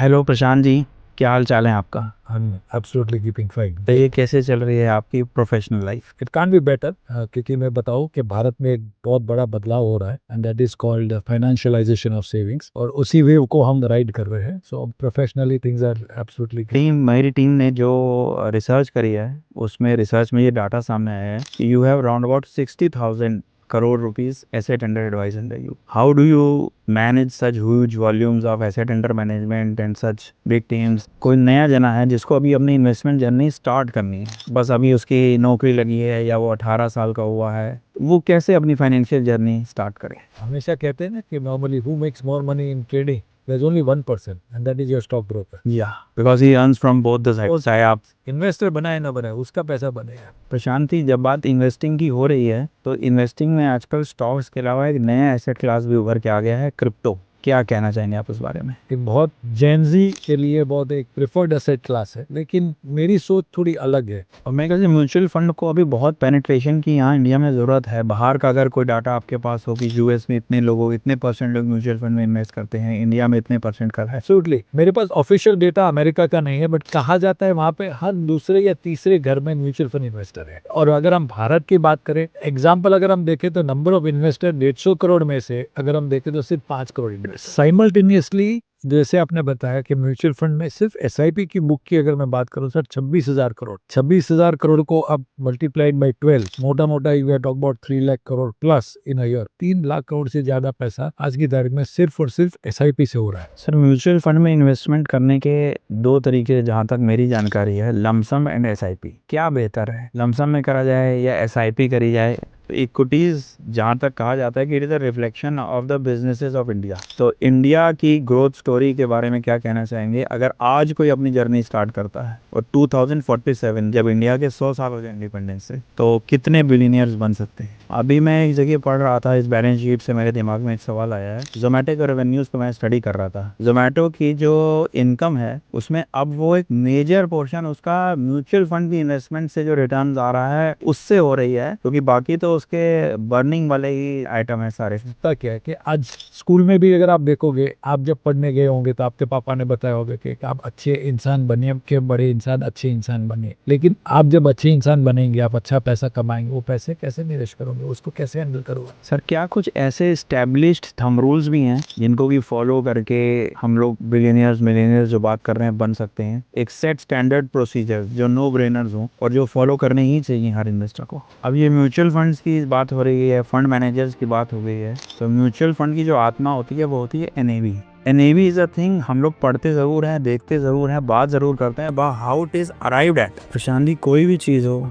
Hello Prashant ji, क्या हाल चाल है आपका? I'm absolutely keeping fine. तो ये कैसे चल रही है आपकी professional life? It can't be better क्योंकि मैं बताऊं कि भारत में एक बहुत बड़ा बदलाव हो रहा है and that is called financialisation of savings और उसी वेव को हम राइड कर रहे हैं. सो प्रोफेशनली थिंग्स आर एब्सोल्युटली मेरी टीम ने जो रिसर्च करी है, उसमें रिसर्च में ये डाटा सामने आया है कि you have around about 60,000 crore rupees asset under advice under you. How do you manage such huge volumes of asset under management and such big teams? कोई नया जना है जिसको अभी अपनी इन्वेस्टमेंट जर्नी स्टार्ट करनी है, बस अभी उसकी नौकरी लगी है या वो 18 साल का हुआ है, वो कैसे अपनी फाइनेंशियल जर्नी स्टार्ट करे? हमेशा कहते हैं ना कि normally who makes more money in trading there is only one person and that is your stock broker. Yeah because he earns from both the side, चाहे आप इन्वेस्टर बनाए ना बनाए उसका पैसा बनेगा. प्रशांति, जब बात इन्वेस्टिंग की हो रही है तो इन्वेस्टिंग में आजकल स्टॉक्स के अलावा एक नया एसेट क्लास भी उभर के आ गया है, क्रिप्टो. क्या कहना चाहेंगे आप उस बारे में? कि बहुत जेनजी के लिए बहुत एक प्रेफर्ड एसेट क्लास है लेकिन मेरी सोच थोड़ी अलग है. और मैं कहते म्यूचुअल फंड को अभी बहुत पेनिट्रेशन की यहाँ इंडिया में ज़रूरत है. बाहर का अगर कोई डाटा आपके पास हो कि यूएस में इतने लोगों इतने परसेंट लोग म्यूचुअल फंड में इन्वेस्ट करते हैं, इंडिया में इतने परसेंट कर है. एब्सोल्युटली मेरे पास ऑफिशियल डेटा अमेरिका का नहीं है बट कहा जाता है वहाँ पे हर दूसरे या तीसरे घर में म्यूचुअल फंड इन्वेस्टर है. और अगर हम भारत की बात करें एग्जाम्पल अगर हम देखें तो नंबर ऑफ इन्वेस्टर 150 करोड़ में से अगर हम देखें तो सिर्फ 5 करोड़ इन्वेस्टर साइमल्टेनियसली. जैसे आपने बताया कि म्यूचुअल फंड में सिर्फ एसआईपी की बुक की अगर मैं बात करूं सर 26,000 करोड़ को अब मल्टीप्लाइड बाय 12 मोटा मोटा you talk about 3 lakh crore plus in a year. 3 lakh crore से ज्यादा पैसा आज की तारीख में सिर्फ और सिर्फ एसआईपी से हो रहा है. सर, म्यूचुअल फंड में इन्वेस्टमेंट करने के दो तरीके जहाँ तक मेरी जानकारी है, लमसम एंड एसआईपी. क्या बेहतर है, लमसम में करा जाए या एसआईपी करी जाए? इक्विटीज जहाँ तक कहा जाता है कि it is a reflection of the businesses of India. तो इंडिया की ग्रोथ स्टोरी के बारे में क्या कहना चाहेंगे अगर आज कोई अपनी जर्नी स्टार्ट करता है और 2047 जब इंडिया के 100 साल हो जाए इंडिपेंडेंस से, तो कितने बिलियनियर्स बन सकते हैं? अभी मैं एक जगह पढ़ रहा था, इस बैलेंस शीट से मेरे दिमाग में एक सवाल आया है. जोमेटो के रेवेन्यूज को मैं स्टडी कर रहा था. जोमेटो की जो इनकम है उसमें अब वो एक मेजर पोर्शन उसका म्यूचुअल फंड की इन्वेस्टमेंट से जो रिटर्न आ रहा है उससे हो रही है, क्योंकि बाकी तो उसके बर्निंग वाले ही आइटम है सारे. होता क्या है कि आज स्कूल में भी अगर आप देखोगे आप जब पढ़ने गए होंगे तो आपके पापा ने बताया होगा कि आप अच्छे इंसान बनिए के बड़े इंसान अच्छे इंसान बनिए. लेकिन आप जब अच्छे इंसान बनेंगे आप अच्छा पैसा कमाएंगे वो पैसे कैसे निवेश करोगे उसको कैसे हैंडल करोगे? सर, क्या कुछ ऐसे एस्टेब्लिश्ड थंब रूल्स भी हैं जिनको भी फॉलो करके हम लोग बिलियनियर्स मिलियनियर्स जो बात कर रहे हैं बन सकते हैं? एक सेट स्टैंडर्ड प्रोसीजर जो नो ब्रेनर्स हों और जो फॉलो करने ही चाहिए हर इन्वेस्टर को. अब ये म्यूचुअल फंड्स की बात हो रही है, फंड मैनेजर्स की बात हो गई है, तो म्यूचुअल फंड की जो आत्मा होती है वो होती है NAV. NAV is a thing हम लोग पढ़ते जरूर हैं, देखते जरूर हैं, बात जरूर करते हैं, but how it is arrived at. Prashant ji, कोई भी चीज़ हो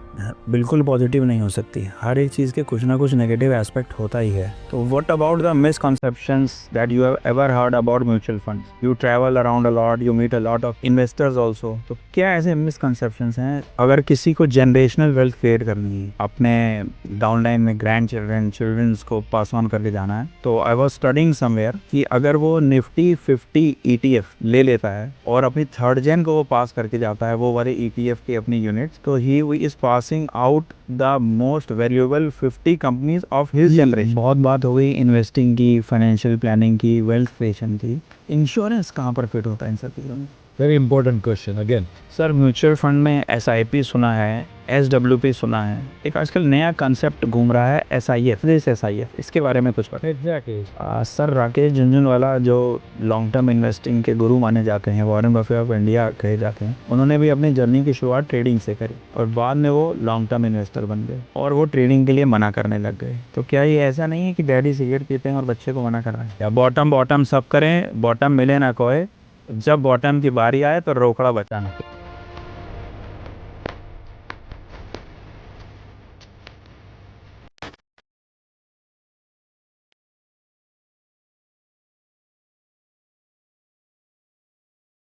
बिल्कुल पॉजिटिव नहीं हो सकती. हर एक चीज़ के कुछ ना कुछ नेगेटिव एस्पेक्ट होता ही है. तो what about the misconceptions that you have ever heard about mutual funds? You travel around a lot, you meet a lot of investors also. तो क्या ऐसे मिसकंसेप्शंस हैं अगर किसी को जनरेशनल वेल्थ क्रिएट करनी है, अपने डाउनलाइन में ग्रैंड चिल्ड्रन चिल्ड्रंस को पास ऑन करके जाना है? तो आई वाज स्टडीइंग समवेयर कि अगर वो निफ्टी 50 ईटीएफ ले लेता है और अपनी थर्ड जेन को वो पास करके जाता है, वो वाले ईटीएफ की अपनी यूनिट्स, तो he is passing out the most valuable 50 companies of his generation. बहुत बात हो गई इन्वेस्टिंग की, फाइनेंशियल प्लानिंग की, वेल्थ क्रिएशन की. इंश्योरेंस कहाँ पर फिट होता है इन सब चीज़ों में? Very important question again. Sir, mutual fund में एसआईपी सुना है, एसडब्ल्यूपी सुना है, एक आजकल नया कंसेप्ट घूम रहा है एसआईएफ. एसआईएफ, इसके बारे में कुछ पता? एग्जैक्टली. सर, राकेश झुनझुनवाला जो लॉन्ग टर्म इन्वेस्टिंग के गुरु माने जाते हैं, वॉरेन बफेट ऑफ इंडिया कहे जाते हैं, उन्होंने भी अपनी जर्नी की शुरुआत ट्रेडिंग से करी और बाद में वो लॉन्ग टर्म इन्वेस्टर बन गए और वो ट्रेडिंग के लिए मना करने लग गए. तो क्या ये ऐसा नहीं है कि डैडी सिगरेट पीते हैं और बच्चे को मना कर रहे हैं? या बॉटम बॉटम सब करें, बॉटम मिले ना कोई, जब बॉटम की बारी आए तो रोकड़ा बचाना.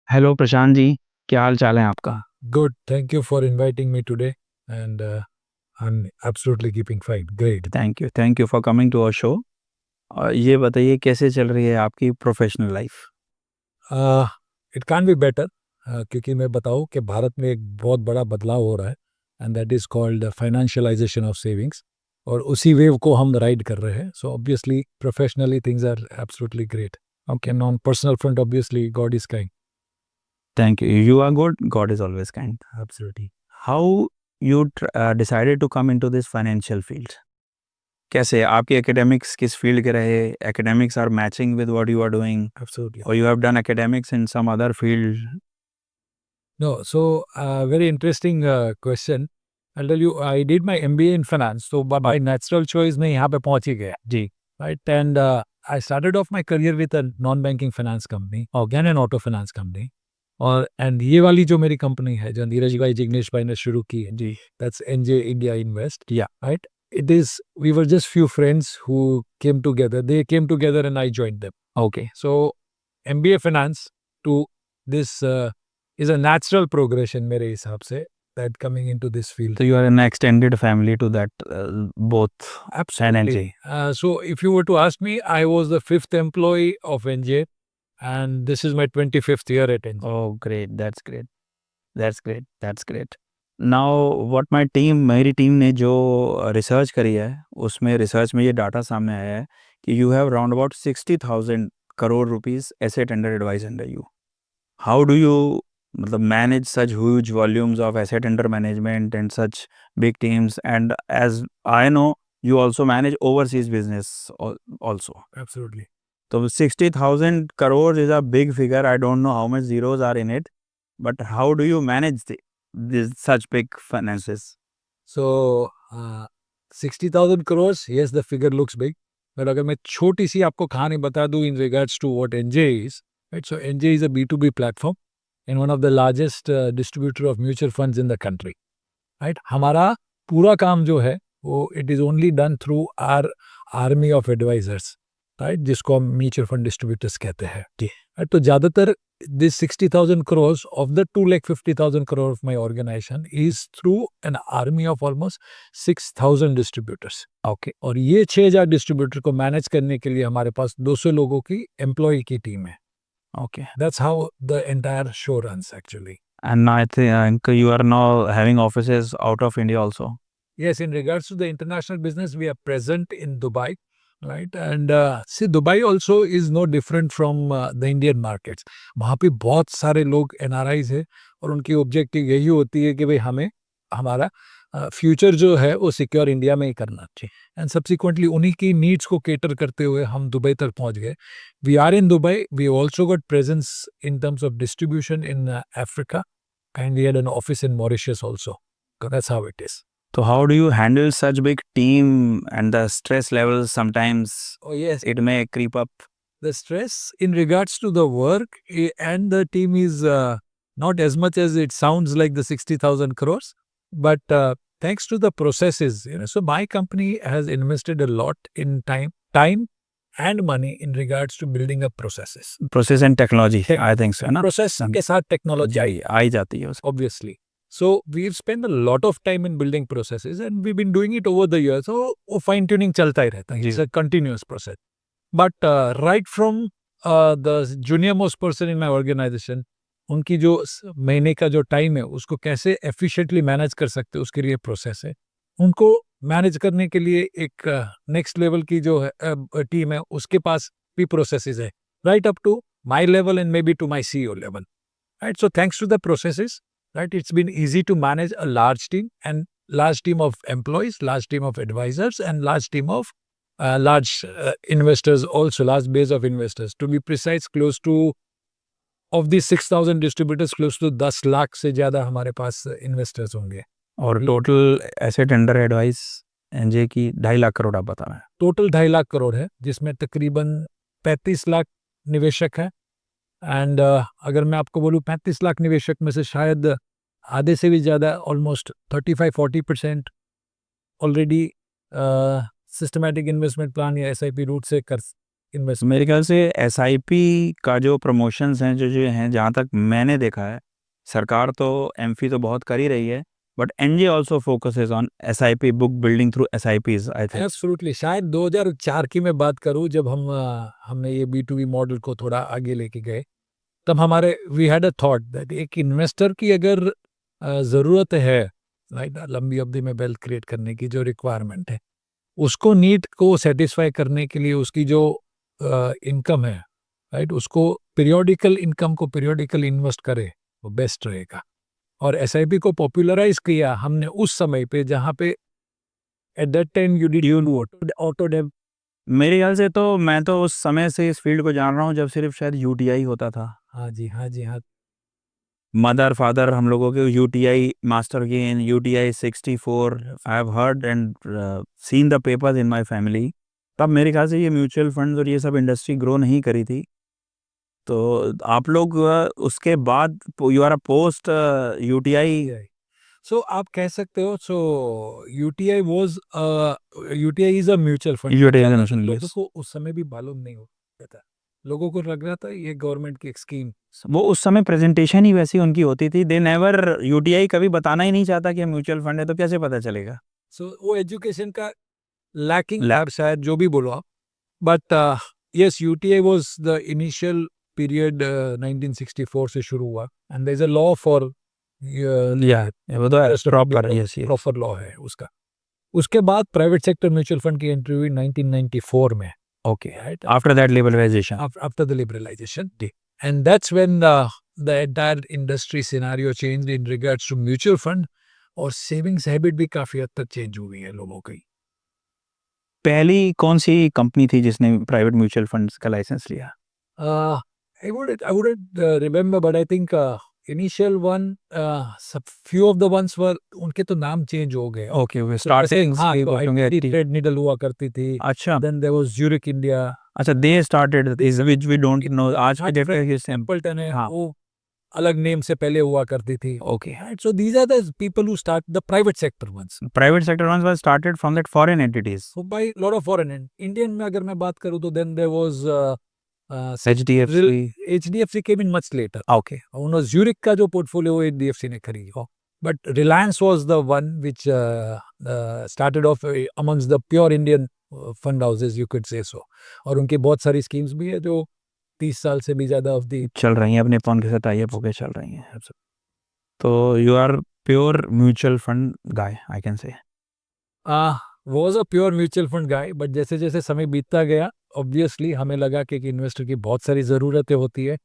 हेलो प्रशांत जी, क्या हाल चाल है आपका? Good. Thank you for inviting me today and I am absolutely keeping fine. Great. Thank you for coming to our show. और ये बताइए कैसे चल रही है आपकी professional life? It can't be better क्योंकि मैं बताऊं कि भारत में एक बहुत बड़ा बदलाव हो रहा है and that is called financialisation of savings और उसी वेव को हम राइड कर रहे हैं. So obviously professionally things are absolutely great. Okay, on personal front obviously God is kind. Thank you. You are good. God is always kind. Absolutely. How you decided to come into this financial field? कैसे आपके academics किस field के रहे? Academics are matching with what you are doing, Absolutely. or you have done academics in some other field? No, so very interesting question. I'll tell you, I did my MBA in finance, so by natural choice मैं यहाँ पे पहुँच ही गया. जी. Right, and I started off my career with a non-banking finance company, Organ and Auto Finance Company. और and ये वाली जो मेरी कंपनी है जो नीरज भाई जिग्नेश भाई ने शुरू की है जी. That's NJ India invest Yeah. Right it is we were just few friends who came together they came together and I joined them Okay. So MBA finance to this is a natural progression मेरे हिसाब से that coming into this field. So you are an extended family to that both San and J. So if you were to ask me, I was the 5th employee of NJ and this is my 25th year at NJ. Oh, great. That's great. That's great. That's great. Now, what my team, मेरी team ने जो research करी है उसमें research में ये data सामने आया है कि you have around about 60,000 crore rupees asset under advice under you. How do you मतलब manage such huge volumes of asset under management and such big teams? And as I know, you also manage overseas business also. Absolutely. So 60,000 crores is a big figure. I don't know how much zeros are in it, but how do you manage this such big finances? So 60,000 crores, yes, the figure looks big. But अगर मैं छोटी सी आपको कहानी बता दूं in regards to what NJ is, right? So NJ is a B2B platform and one of the largest distributor of mutual funds in the country, right? हमारा पूरा काम जो है वो it is only done through our army of advisors, right? जिसको हम mutual fund distributors कहते हैं. Right? तो ज़्यादातर this 60,000 crores of the 250,000 crore of my organization is through an army of almost 6,000 distributors. Okay. और ये 6,000 डिस्ट्रीब्यूटर को manage करने के लिए हमारे पास 200 लोगों की एम्प्लॉय की टीम है. Okay. That's how the entire show runs actually. And I think you are now having offices out of India also. Yes, in regards to the international business, we are present in Dubai, right? And see, Dubai also is no different from the Indian markets. वहाँ पे बहुत सारे लोग NRIs है और उनकी objective यही होती है कि भाई हमें हमारा फ्यूचर जो है वो सिक्योर इंडिया में ही करना चाहिए. एंड सब्सिक्वेंटली उन्हीं की नीड्स को केटर करते हुए हम दुबई तक पहुंच गए. We are in Dubai. We also got presence in terms of distribution in Africa and we had an office in Mauritius also. That's how it is. So how do you handle such big team and the stress levels sometimes? Oh yes, It may creep up. the stress in regards to the work and the team is not as much as it sounds like the 60,000 crores, but thanks to the processes, so my company has invested a lot in time and money in regards to building up processes. Process and technology, I think so. ना? Process के साथ technology आई जाती है उसमें. obviously. So we've spent a lot of time in building processes and we've been doing it over the years. So वो fine tuning चलता ही रहता है. It's a continuous process. But right from the junior most person in my organization, उनकी जो महीने का जो time है उसको कैसे एफिशिएंटली मैनेज कर सकते हैं उसके लिए प्रोसेस है. उनको मैनेज करने के लिए एक नेक्स्ट लेवल की जो टीम है उसके पास भी प्रोसेसेस है, right up to my level and maybe to my CEO level. Right, so thanks to the processes, right, it's been easy to manage a large team and large team of employees, large team of advisors and large team of large investors also, large base of investors. To be precise, close to of these 6,000 distributors, close to 10 lakh से ज़्यादा हमारे पास investors होंगे. और total asset under advice NJ की 2.5 लाख करोड़ आप बता रहे हैं. टोटल 2.5 लाख करोड़ है जिसमें तकरीबन 35 लाख निवेशक है. एंड अगर मैं आपको बोलूँ 35 लाख निवेशक में से शायद आधे से भी ज़्यादा almost 35-40% already systematic investment plan या SIP रूट से कर इन्वेस्ट. मेरे ख्याल से SIP का जो प्रमोशंस हैं जो हैं जहाँ तक मैंने देखा है, सरकार तो एमफी तो बहुत कर ही रही है, but NJ also focuses on SIP book building through SIPs I think. Absolutely. शायद 2004 की मैं बात करूं जब हमने ये B2B मॉडल को थोड़ा आगे लेके गए, तब हमारे we had a thought that एक इन्वेस्टर की अगर ज़रूरत है, राइट, लंबी अवधि में वेल्थ क्रिएट करने की जो रिक्वायरमेंट है उसको नीड को सेटिस्फाई करने के लिए उसकी जो इनकम है, राइट, उसको पीरियोडिकल इनकम को पीरियोडिकल इन्वेस्ट करे वो बेस्ट रहेगा। और एसआईपी को पॉपुलराइज किया हमने उस समय पे जहाँ पे at that time you did auto dev. मेरे ख्याल से तो मैं तो उस समय से इस फील्ड को जान रहा हूँ जब सिर्फ शायद यूटीआई होता था। हाँ जी, हाँ जी, हाँ। मदर फादर हम लोगों के UTI master gain UTI 64 I have heard and seen the papers in my family. तब मेरे ख्याल से ये म्यूचुअल फंड्स और ये सब इंडस्ट्री ग्रो नहीं करी थी। तो आप लोग उसके बाद you are a post UTI. So आप कह सकते हो, so UTI was UTI is a mutual fund. लोगों को उस समय भी मालूम नहीं होता था, लोगों को लग रहा था ये गवर्नमेंट की एक स्कीम। वो उस समय प्रेजेंटेशन ही वैसी उनकी होती थी। दे नेवर यूटीआई कभी बताना ही नहीं चाहता कि म्यूचुअल फंड है, तो कैसे पता चलेगा। सो वो एजुकेशन का लैकिंग था शायद, जो भी बोलो आप। But yes, UTI was the initial period 1964 से शुरू हुआ, and there is a law for वो तो प्रॉपर प्रॉपर लॉ है उसका। उसके बाद प्राइवेट सेक्टर म्यूचुअल फंड की एंट्री हुई 1994 में। Okay, after that liberalisation. After the liberalization, and that's when the entire industry scenario changed in regards to mutual fund, और savings habit भी काफी हद तक चेंज हो गई है लोगों की। पहली कौन सी कंपनी थी जिसने प्राइवेट म्यूचुअल फंड्स का लाइसेंस लिया? I wouldn't remember, but I think initial one, few of the ones were, उनके तो नाम चेंज हो गए। ओके, वे स्टार्टिंग हाँ, रेड नीडल हुआ करती थी। अच्छा, Then there was Zurich India। अच्छा, they started this which we don't know आज के डेट में। टेम्पल्टन है, हाँ, वो अलग नेम से पहले हुआ करती थी। Okay. Right, so these are the people who start the private sector ones. Private sector ones was started from that foreign entities. So by lot of foreign and Indian में अगर मैं बात करूँ तो then there was HDFC। HDFC came in much later. Okay, उन्होंने Zurich का जो portfolio HDFC ने खरीदा, but Reliance was the one which started off amongst the pure Indian fund houses, you could say so. और उनकी बहुत सारी schemes भी है जो 30 साल से भी ज्यादा अवधि चल रही हैं, अपने फोन के साथ टाइप होके चल रही हैं। तो you are pure mutual fund guy, I can say. Was a pure mutual fund guy, but जैसे जैसे समय बीतता गया ऑब्वियसली हमें लगा कि एक इन्वेस्टर की बहुत सारी ज़रूरतें होती है।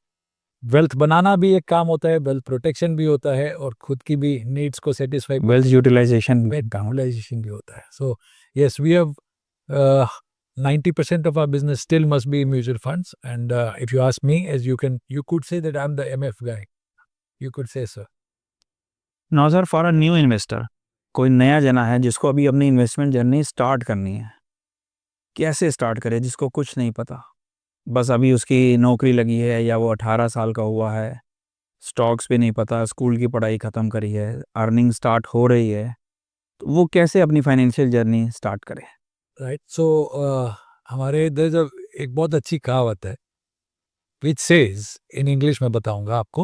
वेल्थ बनाना भी एक काम होता है, वेल्थ प्रोटेक्शन भी होता है, और खुद की भी नीड्स को सेटिस्फाई वेल्थ यूटिलाइजेशन यूटिलाइजेशन भी होता है। So yes, we have 90% of our business still must be mutual funds, and if you ask me, as you could say that I'm the MF guy, you could say so. No sir, for a new investor, कोई नया जना है जिसको अभी अपनी investment journey start करनी है, कैसे स्टार्ट करे? जिसको कुछ नहीं पता, बस अभी उसकी नौकरी लगी है या वो 18 साल का हुआ है, स्टॉक्स भी नहीं पता, स्कूल की पढ़ाई ख़त्म करी है, अर्निंग स्टार्ट हो रही है, तो वो कैसे अपनी फाइनेंशियल जर्नी स्टार्ट करे? राइट, सो हमारे इधर जब एक बहुत अच्छी कहावत है विच सेज, इन इंग्लिश में बताऊंगा आपको,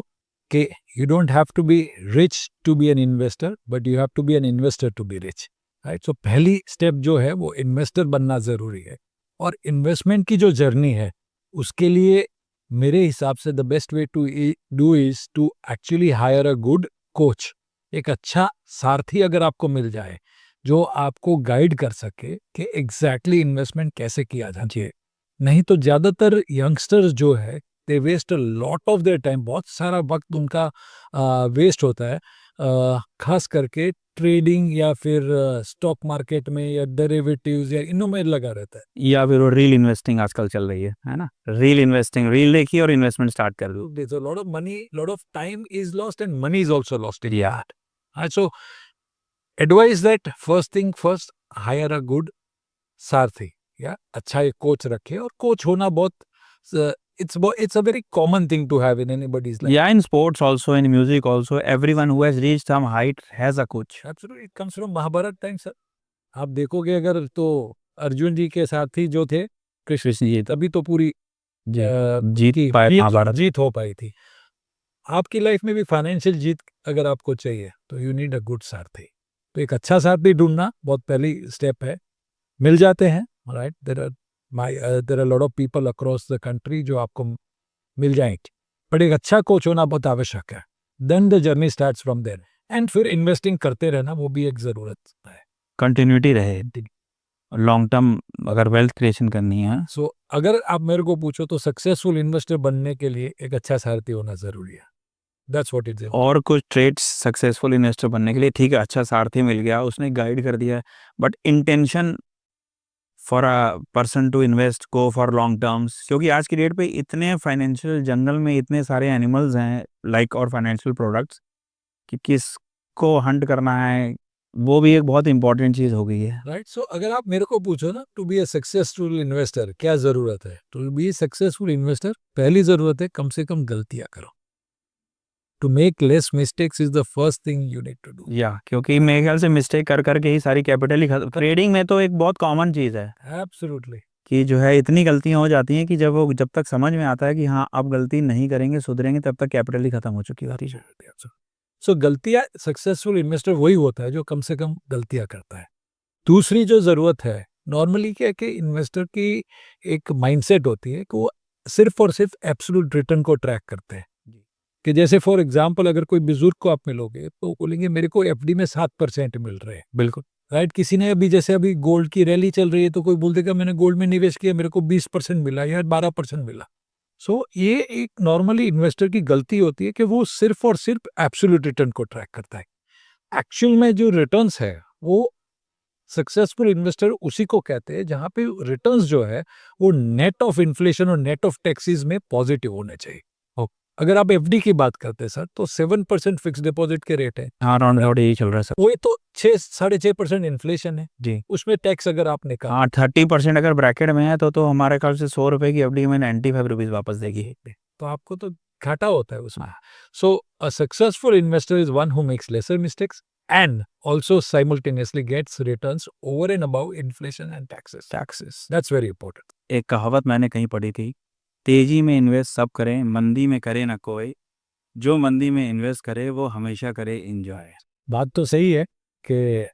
कि you don't have to be rich to be an investor, but you have to be an investor to be rich. Right, so पहली स्टेप जो है वो इन्वेस्टर बनना ज़रूरी है, और इन्वेस्टमेंट की जो जर्नी है उसके लिए मेरे हिसाब से the best way to do is to actually hire a good coach. एक अच्छा सारथी अगर आपको मिल जाए जो आपको गाइड कर सके कि एग्जैक्टली इन्वेस्टमेंट कैसे किया जाता है। नहीं तो ज़्यादातर यंगस्टर्स जो है they waste a lot of their time, बहुत सारा वक्त उनका वेस्ट होता है, खास करके ट्रेडिंग या फिर स्टॉक मार्केट में या डेरिवेटिव्स या इनों में लगा रहता है। या फिर वो रील इन्वेस्टिंग आजकल चल रही है ना? रील इन्वेस्टिंग, रील देखी और इन्वेस्टमेंट स्टार्ट कर दो। There's a lot of money, lot of time is lost, and money is also lost in that. So advise that first thing first, hire a good सारथी, या अच्छा एक coach रखे। और coach होना बहुत it's a very common thing to have in anybody's life. Yeah, in sports also, in music also, everyone who has reached some height has a coach. Absolutely, it comes from Mahabharata time sir. आप देखोगे अगर तो अर्जुन जी के साथी जो थे कृष्ण जी, तभी तो पूरी जीत हो पाई थी। आपकी लाइफ में भी फाइनेंशियल जीत अगर आपको चाहिए तो यू नीड अ गुड सारथी। तो एक अच्छा सारथी ढूंढना बहुत पहली स्टेप है। मिल जाते हैं, right, there are lot of people across the country जो आपको मिल जाएंगे, बट एक अच्छा कोच होना बहुत आवश्यक है। Then the journey starts from there, and फिर इन्वेस्टिंग करते रहना वो भी एक ज़रूरत है। कंटिन्यूटी रहे, लॉन्ग टर्म अगर वेल्थ क्रिएशन करनी है। सो अगर आप मेरे को पूछो तो सक्सेसफुल इन्वेस्टर बनने के लिए एक अच्छा सारथी होना ज़रूरी है। That's what it is. और कुछ ट्रेड्स सक्सेसफुल इन्वेस्टर बनने के लिए, ठीक है, अच्छा सारथी मिल गया, उसने गाइड कर दिया, but intention for a person to invest go for long terms, क्योंकि आज की डेट पे इतने फाइनेंशियल जंगल में इतने सारे एनिमल्स हैं लाइक और फाइनेंशियल प्रोडक्ट्स कि किसको हंट करना है, वो भी एक बहुत इंपॉर्टेंट चीज़ हो गई है। राइट। सो अगर आप मेरे को पूछो ना, to be a successful investor क्या जरूरत है, to be a successful investor पहली जरूरत है कम से कम गलतियां करो। To make less mistakes is the first thing you need to do. या क्योंकि मेरे ख्याल से मिस्टेक कर करके ही सारी कैपिटल ही खत्म, ट्रेडिंग में तो एक बहुत कॉमन चीज़ है एब्सोल्युटली। कि जो है इतनी गलतियां हो जाती हैं कि जब तक समझ में आता है कि हाँ अब गलती नहीं करेंगे, सुधरेंगे, तब तक कैपिटल ही खत्म हो चुकी होती है। सो गलतियां, सक्सेसफुल इन्वेस्टर वही होता है जो कम से कम गलतियां करता है। दूसरी जो जरूरत है, नॉर्मली क्या है कि इन्वेस्टर की एक माइंडसेट होती है कि वो सिर्फ और सिर्फ एब्सोल्यूट रिटर्न को ट्रैक करते हैं। कि जैसे फॉर एग्जांपल अगर कोई बुजुर्ग को आप मिलोगे तो बोलेंगे मेरे को एफडी में 7% मिल रहे हैं। बिल्कुल। राइट। किसी ने अभी जैसे अभी गोल्ड की रैली चल रही है तो कोई बोल देगा मैंने गोल्ड में निवेश किया, मेरे को 20% मिला या 12% मिला। सो ये एक नॉर्मली इन्वेस्टर की गलती होती है कि वो सिर्फ और सिर्फ एब्सोल्यूट रिटर्न को ट्रैक करता है। एक्चुअल में जो रिटर्न्स है वो सक्सेसफुल इन्वेस्टर उसी को कहते हैं जहां पे रिटर्न्स जो है वो नेट ऑफ इन्फ्लेशन और नेट ऑफ टैक्सेस में पॉजिटिव होने चाहिए। अगर आप एफडी की बात करते हैं सर तो 7% फिक्स डिपॉजिट के रेट है। हाँ, राउंड अबाउट यही चल रहा है सर। वो तो 6-6.5% इन्फ्लेशन है जी। उसमें टैक्स अगर आपने कहा। हाँ, 30% अगर ब्रैकेट में है तो हमारे ख्याल से 100 रुपए की एफडी में 95 रुपीज वापस देगी। तो आपको तो घाटा होता है उसमें। So a successful investor is one who makes lesser mistakes and also simultaneously gets returns over and above inflation and taxes. That's very important. एक कहावत मैंने कहीं पढ़ी थी, तेजी में इन्वेस्ट सब करें, मंदी में करे ना कोई, जो मंदी में इन्वेस्ट करे वो हमेशा करे एंजॉय। बात तो सही है कि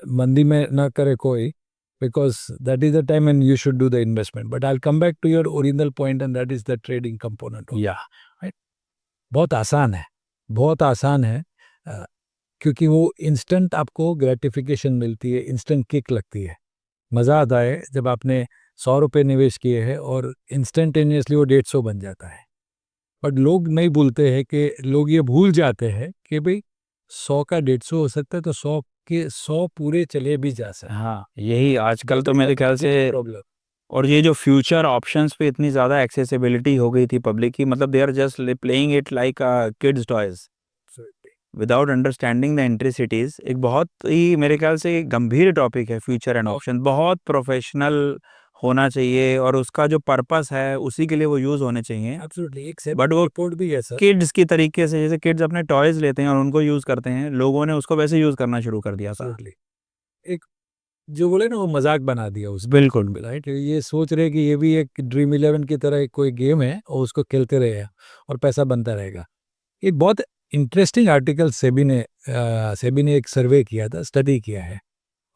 मंदी में ना करे कोई, because that is the time when you should do the investment. But I'll come back to your original point and that is the trading component. या right? बहुत आसान है, बहुत आसान है, क्योंकि वो इंस्टेंट आपको ग्रेटिफिकेशन मिलती है, इंस्टेंट किक लगती है। मज़ा आता है जब आपने 100 रुपये निवेश किए हैं और इंस्टेंटेनियसली वो 150 बन जाता है। बट लोग नहीं भूलते हैं कि लोग ये भूल जाते हैं कि भाई 100 का 150 हो सकता है तो 100 के 100 पूरे चले भी जा सकते हैं। हाँ, यही आजकल तो मेरे ख्याल से प्रॉब्लम। और ये जो फ्यूचर ऑप्शंस पे इतनी ज़्यादा एक्सेसिबिलिटी हो गई थी पब्लिक की, मतलब they are just playing it like kids toys without understanding the intricacies. एक बहुत ही मेरे ख्याल से गंभीर टॉपिक है फ्यूचर एंड ऑप्शन, बहुत प्रोफेशनल होना चाहिए और उसका जो पर्पस है उसी के लिए वो यूज होने चाहिए। बट वो रिपोर्ट भी है सर, किड्स की तरीके से, जैसे किड्स अपने टॉयज लेते हैं और उनको यूज करते हैं, लोगों ने उसको वैसे यूज करना शुरू कर दिया था। एक जो बोले ना वो मजाक बना दिया उस। बिल्कुल। राइट। ये सोच रहे कि ये भी एक ड्रीम 11 की तरह एक कोई गेम है और उसको खेलते रहे और पैसा बनता रहेगा। एक बहुत इंटरेस्टिंग आर्टिकल सेबी ने एक सर्वे किया था, स्टडी किया है,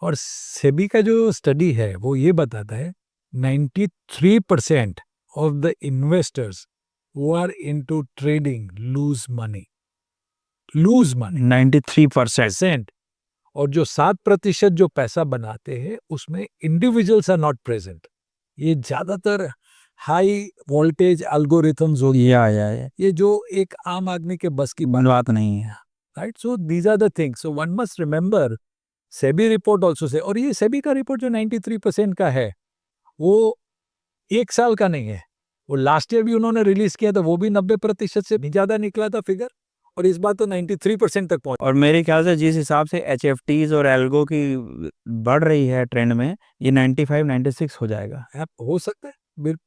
और सेबी का जो स्टडी है वो ये बताता है 93% of the investors who are into trading lose money 93%। और जो 7% जो पैसा बनाते हैं उसमें इंडिविजुअल्स आर नॉट प्रेजेंट। ये ज्यादातर हाई वोल्टेज एल्गोरिथम्स हो गया, ये जो एक आम आदमी के बस की बात नहीं है। Right. So these are the things, so one must remember SEBI report also say. और ये सेबी का रिपोर्ट जो 93% का है वो एक साल का नहीं है, वो लास्ट ईयर भी उन्होंने रिलीज किया था, वो भी 90% से भी ज्यादा निकला था फिगर, और इस बार तो 93% तक पहुंच। और मेरे ख्याल से जिस हिसाब से HFTs और एल्गो की बढ़ रही है ट्रेंड में, ये 95-96 हो जाएगा। हो सकता है,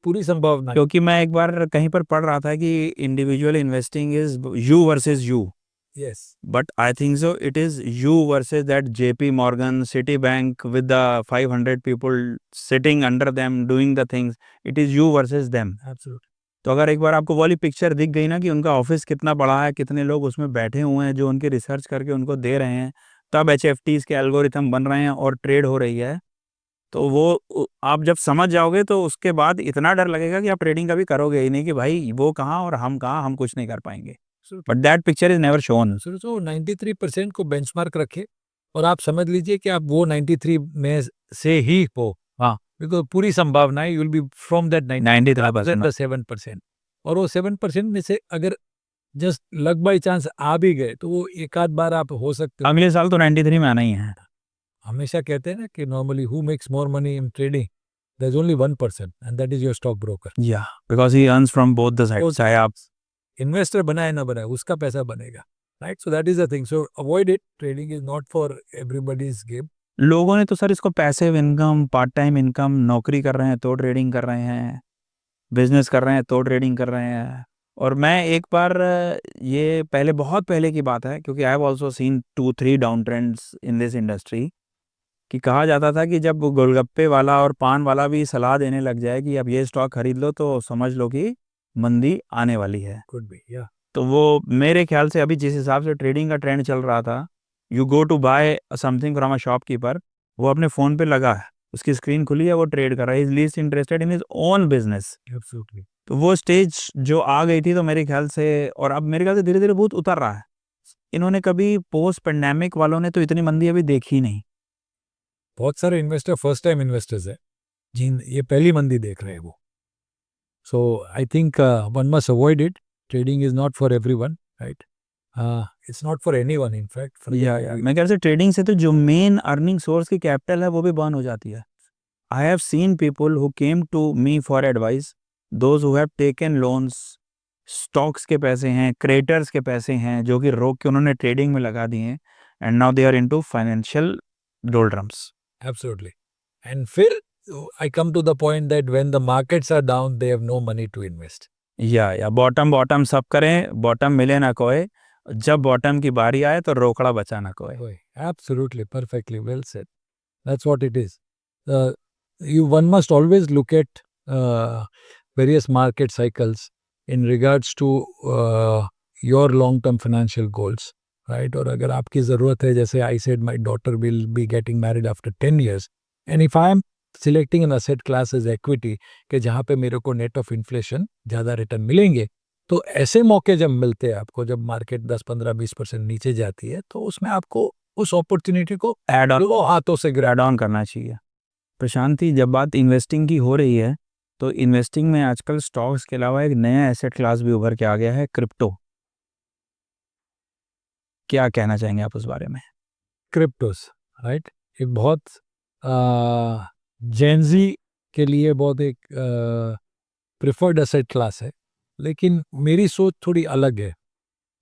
पूरी संभावना। क्योंकि मैं एक बार कहीं पर पढ़ रहा था कि individual investing is you versus you. Yes. But I think so it is you versus that JP Morgan, Citibank with the 500 people sitting under them doing the things. It is you versus them. Absolutely. तो अगर एक बार आपको वाली picture दिख गई ना कि उनका ऑफिस कितना बड़ा है, कितने लोग उसमें बैठे हुए हैं जो उनकी रिसर्च करके उनको दे रहे हैं, तब HFTs के एल्गोरिथम बन रहे हैं और ट्रेड हो रही है, तो वो आप जब समझ जाओगे तो उसके बाद इतना डर लगेगा कि आप ट्रेडिंग कभी करोगे ही नहीं कि भाई वो कहाँ और हम कहाँ, हम कुछ नहीं कर पाएंगे। But that picture is never shown. So 93% को बेंचमार्क रखे और आप समझ लीजिए कि आप वो 93 में से ही हो। हाँ, बिकॉज पूरी संभावना है you will B from that 93% 7%। और वो 7% में से अगर जस्ट लक बाई चांस आ भी गए तो वो एक आध बार आप हो सकते हो। अगले साल तो 93 में आना ही है। हमेशा कहते हैं ना कि normally who makes more money in trading, there is only one person and that is your stock broker. Yeah because he earns from both the side, Both चाहे आप इन्वेस्टर बनाए ना बनाए उसका पैसा बनेगा, right? So that is the thing, so avoid it, trading is not for everybody's game. लोगों ने तो सर इसको passive income, part time income, नौकरी कर रहे हैं तो ट्रेडिंग कर रहे हैं, बिजनेस कर रहे हैं तो ट्रेडिंग कर रहे हैं। और मैं एक बार ये पहले, बहुत पहले की बात है, क्योंकि I have also seen 2-3 down trends in this industry, कि कहा जाता था कि जब गोलगप्पे वाला और पान वाला भी सलाह देने लग जाए कि अब ये स्टॉक खरीद लो तो समझ लो कि मंदी आने वाली है। कुड बी, या तो वो मेरे ख्याल से अभी जिस हिसाब से ट्रेडिंग का ट्रेंड चल रहा था, you go to buy something from a shopkeeper, वो अपने फ़ोन पे लगा है, उसकी स्क्रीन खुली है, वो ट्रेड कर रहा है, is least interested in his own business. Absolutely. तो वो स्टेज जो आ गई थी, तो मेरे ख्याल से, और अब मेरे ख्याल से धीरे धीरे बहुत उतर रहा है। इन्होंने कभी पोस्ट पेंडेमिक वालों ने तो इतनी मंदी अभी देखी नहीं। बहुत सारे इन्वेस्टर फर्स्ट टाइम इन्वेस्टर्स है जिन ये पहली मंदी देख रहे हैं वो। So I think one must avoid it, trading is not for everyone, right? It's not for anyone in fact. Yeah मैं ख्याल से ट्रेडिंग से तो जो मेन अर्निंग सोर्स की कैपिटल है वो भी बर्न हो जाती है। I have seen people who came to me for advice, those who have taken loans, stocks के पैसे हैं, क्रेडिटर्स के पैसे हैं, जो कि रोक के उन्होंने ट्रेडिंग में लगा दिए हैं, and now they are into financial doldrums. Absolutely. And फिर I come to the point that when the markets are down, they have no money to invest. या बॉटम बॉटम सब करें, बॉटम मिले ना कोई, जब बॉटम की बारी आए तो रोकड़ा बचा ना कोई। Boy, absolutely, perfectly well said. That's what it is. One must always look at various market cycles in regards to your long-term financial goals, right? और अगर आपकी ज़रूरत है, जैसे I said, my daughter will be getting married after 10 years, and if I am selecting an asset class as equity, कि जहाँ पे मेरे को net of inflation ज़्यादा रिटर्न मिलेंगे, तो ऐसे मौके जब मिलते हैं आपको, जब मार्केट 10-15-20% नीचे जाती है, तो उसमें आपको उस अपॉर्चुनिटी को एड ऑन, वो हाथों से एड ऑन करना चाहिए। प्रशांति, जब बात इन्वेस्टिंग की हो रही है, तो इन्वेस्टिंग में आजकल स्टॉक्स के अलावा एक नया एसेट क्लास भी उभर के आ गया है, क्रिप्टो। क्या कहना चाहेंगे आप उस बारे में? क्रिप्टोस, राइट? एक बहुत जेनजी के लिए बहुत एक प्रिफर्ड एसेट क्लास है, लेकिन मेरी सोच थोड़ी अलग है।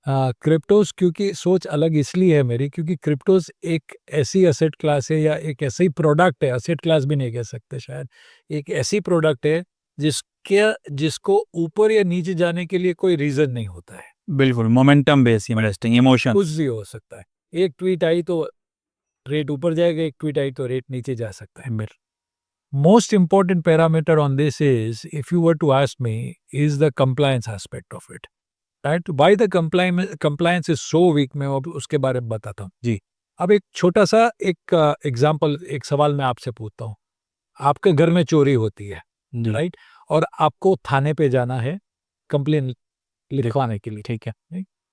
क्रिप्टोस क्योंकि सोच अलग इसलिए है मेरी, क्योंकि क्रिप्टोस एक ऐसी एसेट क्लास है या एक ऐसी प्रोडक्ट है, एसेट क्लास भी नहीं कह सकते शायद, एक ऐसी प्रोडक्ट है जिसको ऊपर या नीचे जाने के लिए कोई रीजन नहीं होता है। बिल्कुल, मोमेंटम बेस्ड इन्वेस्टिंग, इमोशन। कुछ भी हो सकता है, एक ट्वीट आई तो रेट ऊपर जाएगा, एक ट्वीट आई तो रेट नीचे जा सकता है। Most important parameter on this is, if you were to ask me, is the compliance aspect of it. Right? Why the compliance is so weak, मैं अब उसके बारे में बताता हूँ जी। अब एक छोटा सा एक एग्जांपल, एक सवाल मैं आपसे पूछता हूँ। आपके घर में चोरी होती है, राइट? और आपको थाने पे जाना है कंप्लेन लिखवाने के लिए, ठीक है?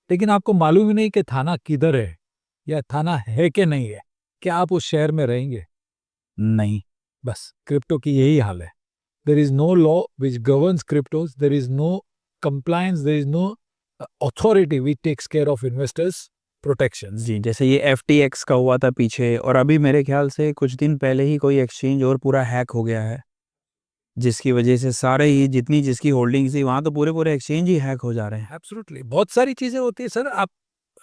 लेकिन आपको मालूम ही नहीं कि थाना किधर है या थाना है कि नहीं है। क्या आप उस शहर में रहेंगे? नहीं। बस क्रिप्टो की यही हाल है। There is no law which governs cryptos. There is no compliance. There is no authority which takes care of investors' protections. जी, जैसे ये FTX का हुआ था पीछे, और अभी मेरे ख्याल से कुछ दिन पहले ही कोई एक्सचेंज और पूरा हैक हो गया है, जिसकी वजह से सारे ही जितनी जिसकी होल्डिंग्स थी वहाँ तो पूरे एक्सचेंज ही हैक हो जा रहे हैं। Absolutely. बहुत सारी चीजें होती है सर। आप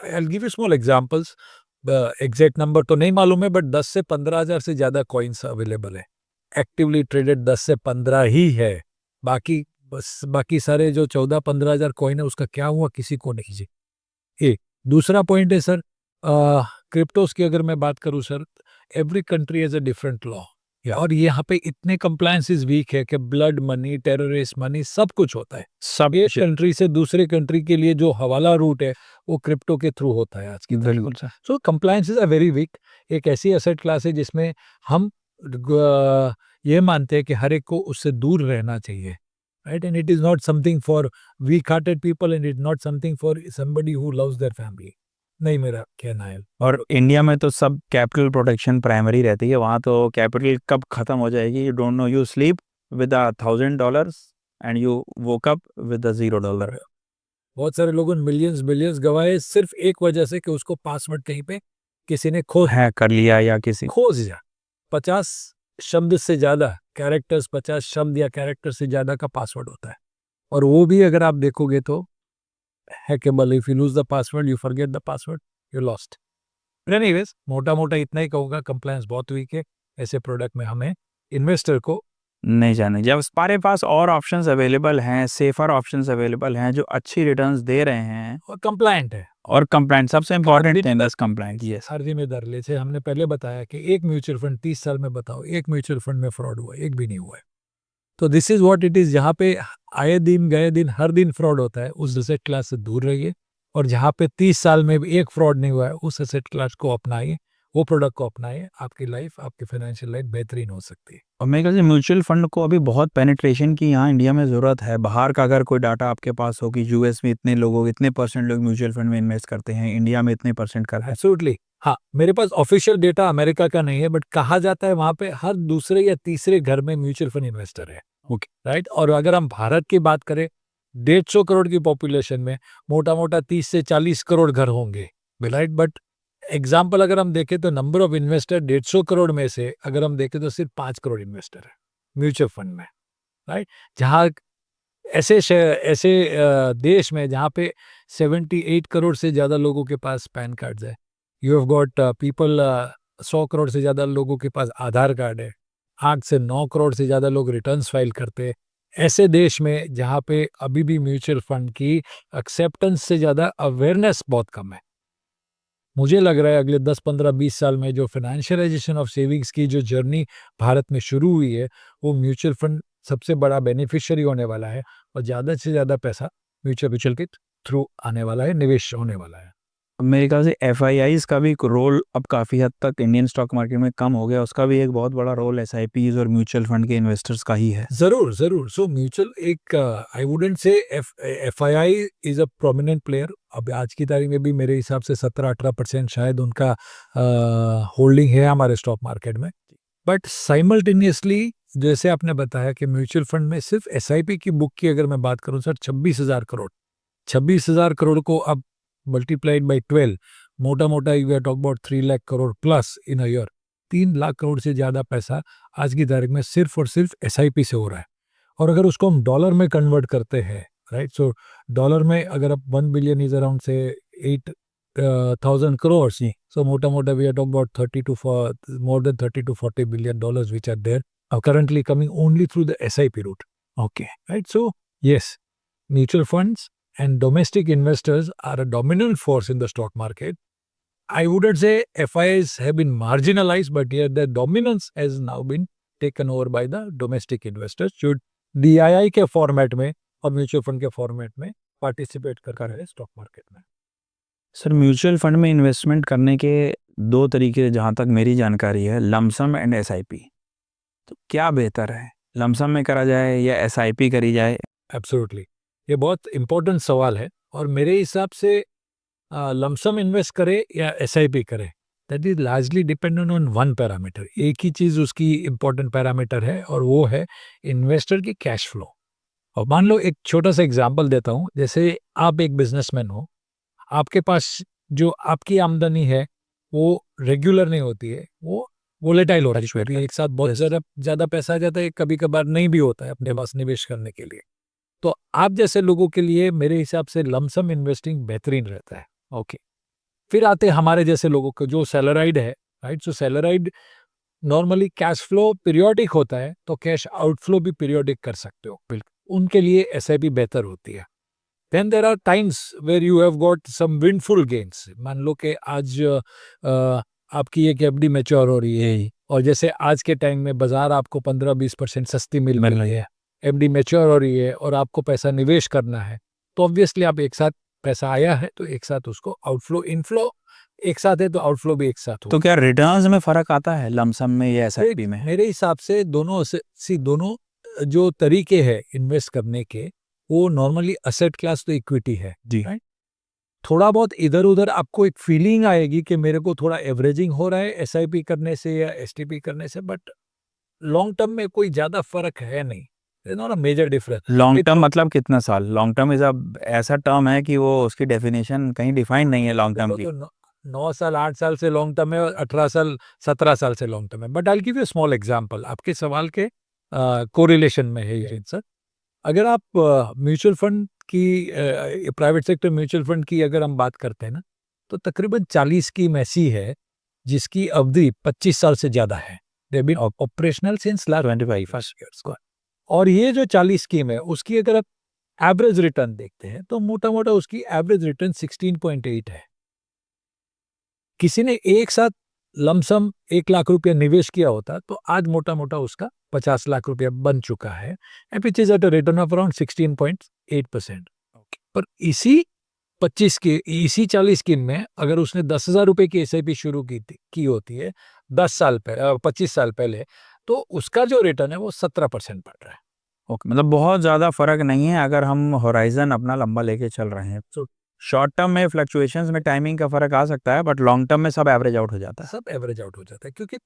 I'll give you small examples. Exact number तो नहीं मालूम है, बट 10 से 15 हज़ार से ज़्यादा कॉइन्स अवेलेबल है। एक्टिवली ट्रेडेड 10 से 15 ही है। बाकी सारे जो 14-15 हज़ार कॉइन है उसका क्या हुआ किसी को नहीं जी। एक दूसरा पॉइंट है सर, क्रिप्टोस की अगर मैं बात करूं sir, every country has a different law, और यहाँ पे इतने कंप्लायंसेस वीक है कि ब्लड मनी, टेररिस्ट मनी, सब कुछ होता है। सब एक कंट्री से दूसरे कंट्री के लिए जो हवाला रूट है वो क्रिप्टो के थ्रू होता है आज की। बिल्कुल sir. So compliances are very weak. एक ऐसी एसेट क्लास है जिसमें हम ये मानते हैं कि हर एक को उससे दूर रहना चाहिए, right? And it is not something for week hearted people, and it not something for somebody who loves their family. नहीं, मेरा कहना है। और इंडिया में तो सब कैपिटल प्रोटेक्शन प्राइमरी रहती है, वहाँ तो कैपिटल कब खत्म हो जाएगी, you don't know. You sleep with $1,000 and you woke up with $0। बहुत सारे लोगों ने मिलियंस बिलियंस गवाए सिर्फ एक वजह से कि उसको पासवर्ड कहीं पे किसी ने हैक कर लिया या किसी खो दिया। 50 शब्द से ज्यादा कैरेक्टर्स, 50 शब्द या कैरेक्टर से ज्यादा का पासवर्ड होता है, और वो भी अगर आप देखोगे तो hackable. If you lose the password, you forget the password, you lost. Anyways, मोटा मोटा इतना ही कहूंगा, कंप्लायंस बहुत वीक है ऐसे प्रोडक्ट में। हमें इन्वेस्टर को नहीं जाने, जब हमारे पास और ऑप्शंस अवेलेबल हैं, सेफर ऑप्शंस अवेलेबल हैं जो अच्छी रिटर्न्स दे रहे हैं कंप्लायंट है और कंप्लाइंट सबसे important thing is compliant. Yes, हर जिम्मेदार ले से हमने पहले बताया कि एक म्यूचुअल फंड 30 साल में बताओ एक म्यूचुअल फंड में फ्रॉड हुआ, एक भी नहीं हुआ है। तो this is what it is. जहाँ पे आए दिन गए दिन हर दिन फ्रॉड होता है, उस एसेट क्लास से दूर रहिए, और जहाँ पे 30 साल में भी एक फ्रॉड नहीं हुआ है, उस एसेट क्लास को अपनाइए, वो प्रोडक्ट को अपनाइए। आपकी लाइफ, आपकी फाइनेंशियल लाइफ बेहतरीन हो सकती है। और मेरे ख्याल से म्यूचुअल फंड को अभी बहुत पेनिट्रेशन की यहाँ इंडिया में ज़रूरत है। बाहर का अगर कोई डाटा आपके पास हो कि यूएस में इतने लोगों, इतने परसेंट लोग म्यूचुअल फंड में इन्वेस्ट करते हैं, इंडिया में इतने परसेंट कर रहे हैं। एब्सोल्युटली। हाँ, मेरे पास ऑफिशियल डेटा अमेरिका का नहीं है, बट कहा जाता है वहां पे हर दूसरे या तीसरे घर में म्यूचुअल फंड इन्वेस्टर है। Okay, right. और अगर हम भारत की बात करें, 150 करोड़ की पॉपुलेशन में मोटा मोटा 30 से 40 करोड़ घर होंगे, राइट। बट एग्जाम्पल अगर हम देखें तो नंबर ऑफ इन्वेस्टर 150 करोड़ में से अगर हम देखें तो सिर्फ 5 करोड़ इन्वेस्टर है म्यूचुअल फंड में, राइट। जहाँ ऐसे देश में जहाँ पे 78 करोड़ से ज़्यादा लोगों के पास पैन कार्ड्स है, you have got people, 100 crore से ज़्यादा लोगों के पास आधार कार्ड है, 8 से 9 करोड़ से ज़्यादा लोग रिटर्न्स फाइल करते हैं। ऐसे देश में जहाँ पे अभी भी म्यूचुअल फंड की एक्सेप्टेंस से ज़्यादा अवेयरनेस बहुत कम है। मुझे लग रहा है अगले 10, 15, 20 साल में जो फाइनेंशियलाइजेशन ऑफ सेविंग्स की जो जर्नी भारत में शुरू हुई है, वो म्यूचुअल फंड सबसे बड़ा बेनिफिशियरी होने वाला है, और ज़्यादा से ज़्यादा पैसा म्यूचुअल के थ्रू आने वाला है, निवेश होने वाला है। मेरे ख्याल से एफआईआईज का भी रोल अब काफ़ी हद तक इंडियन स्टॉक मार्केट में कम हो गया। उसका भी एक बहुत बड़ा रोल एसआईपीज और म्यूचुअल फंड के इन्वेस्टर्स का ही है। जरूर जरूर। सो म्यूचुअल एक, I wouldn't say FII is a prominent player. अब आज की तारीख में भी मेरे हिसाब से 17-18% शायद उनका होल्डिंग है हमारे स्टॉक मार्केट में। बट साइमल्टेनियसली, जैसे आपने बताया कि म्यूचुअल फंड में सिर्फ एसआईपी की बुक की अगर मैं बात करूं सर, 26,000 करोड़, 26,000 करोड़ को अब मल्टीप्लाइड बाई 12, मोटा मोटा you talk about 3 lakh crore plus in a year. 3 lakh crore से ज़्यादा पैसा आज की तारीख में सिर्फ और सिर्फ एसआईपी से हो रहा है। और अगर उसको हम डॉलर में कन्वर्ट करते हैं, राइट, सो डॉलर में अगर आप 1 बिलियन इज अराउंड से 8,000 करोड़, सो मोटा मोटा we are talk about 30 to more than 30 to 40 billion dollars which are there currently coming only through the SIP route. Okay, right. So yes, mutual funds and domestic investors are a dominant force in the stock market. I wouldn't say FIs have been marginalized, but yeah, their dominance has now been taken over by the domestic investors. जो DII के format में और mutual fund के format में participate कर रहे हैं stock market में। सर, म्यूचुअल फंड में इन्वेस्टमेंट करने के दो तरीके जहाँ तक मेरी जानकारी है, लमसम एंड एसआईपी। तो क्या बेहतर है, लमसम में करा जाए या एसआईपी करी जाए? एब्सोल्युटली, ये बहुत इंपॉर्टेंट सवाल है। और मेरे हिसाब से लमसम इन्वेस्ट करे या एसआईपी करे, that is largely dependent on one parameter. एक ही चीज उसकी इंपॉर्टेंट पैरामीटर है, और वो है इन्वेस्टर की कैश फ्लो। और मान लो एक छोटा सा एग्जांपल देता हूँ, जैसे आप एक बिजनेसमैन हो, आपके पास जो आपकी आमदनी है वो रेगुलर नहीं होती है, वो वोलेटाइल हो रही है। एक साथ बहुत ज़्यादा पैसा आ जाता है, कभी कभार नहीं भी होता है अपने पास निवेश करने के लिए। तो आप जैसे लोगों के लिए मेरे हिसाब से लमसम इन्वेस्टिंग बेहतरीन रहता है। ओके, फिर आते हैं हमारे जैसे लोगों को जो सैलराइड है, right. So salaried normally cash flow periodic होता है, तो कैश आउटफ्लो भी पीरियोडिक कर सकते हो, बिल्कुल उनके लिए एसआईपी बेहतर होती है। Then there are times where you have got some windful gains. मान लो कि आज आपकी एक एफडी मैच्योर हो रही है, और जैसे आज के टाइम में बाजार आपको 15-20% सस्ती मिल रही है, एफडी मैच्योर हो रही है और आपको पैसा निवेश करना है, तो ऑब्वियसली आप एक साथ, पैसा आया है तो एक साथ उसको आउटफ्लो इनफ्लो एक साथ है, तो आउटफ्लो भी एक साथ हो। तो क्या रिटर्न्स में फर्क आता है लमसम में या एसआईपी में? मेरे हिसाब से दोनों जो तरीके हैं इन्वेस्ट करने के, वो नॉर्मली असेट क्लास तो इक्विटी है जी, राइट। थोड़ा बहुत इधर उधर आपको एक फीलिंग आएगी कि मेरे को थोड़ा एवरेजिंग हो रहा है एसआईपी करने से या एसटीपी करने से, बट लॉन्ग टर्म में कोई ज़्यादा फर्क है नहीं। Is not a major difference. Long term मतलब कितना साल? लॉन्ग टर्म इज अ ऐसा टर्म है कि वो उसकी डेफिनेशन कहीं डिफाइन नहीं है लॉन्ग टर्म की। तो 9 साल 8 साल से लॉन्ग टर्म है और 18 साल 17 साल से लॉन्ग टर्म है। But I give you small example, आपके सवाल के कोरिलेशन में है ये आंसर। अगर आप म्यूचुअल फंड की, प्राइवेट सेक्टर म्यूचुअल फंड की अगर हम बात करते हैं ना, तो तकरीबन 40 स्कीम ऐसी है जिसकी अवधि 25 साल से ज्यादा है। They been operational since last 25 years. और ये जो 40 स्कीम है उसकी अगर आप एवरेज रिटर्न देखते हैं तो मोटा मोटा उसकी एवरेज रिटर्न 16.8 है। किसी ने एक साथ लमसम 1 लाख रुपया निवेश किया होता तो आज मोटा मोटा उसका 50 लाख रुपया बन चुका है, and which is at a return of around 16.8%। पर इसी 40 स्कीम में अगर उसने 10,000 रुपए की एसआईपी शुरू की होती है 25 साल पहले, तो उसका जो रिटर्न है वो 17% बढ़ रहा है। ओके, मतलब बहुत ज़्यादा फर्क नहीं है अगर हम होराइजन अपना लंबा लेके चल रहे हैं। तो शॉर्ट टर्म में फ्लक्चुएशंस में टाइमिंग का फर्क आ सकता है, बट लॉन्ग टर्म में सब एवरेज आउट हो जाता है। सब एवरेज आउट हो जाता है, क्योंकि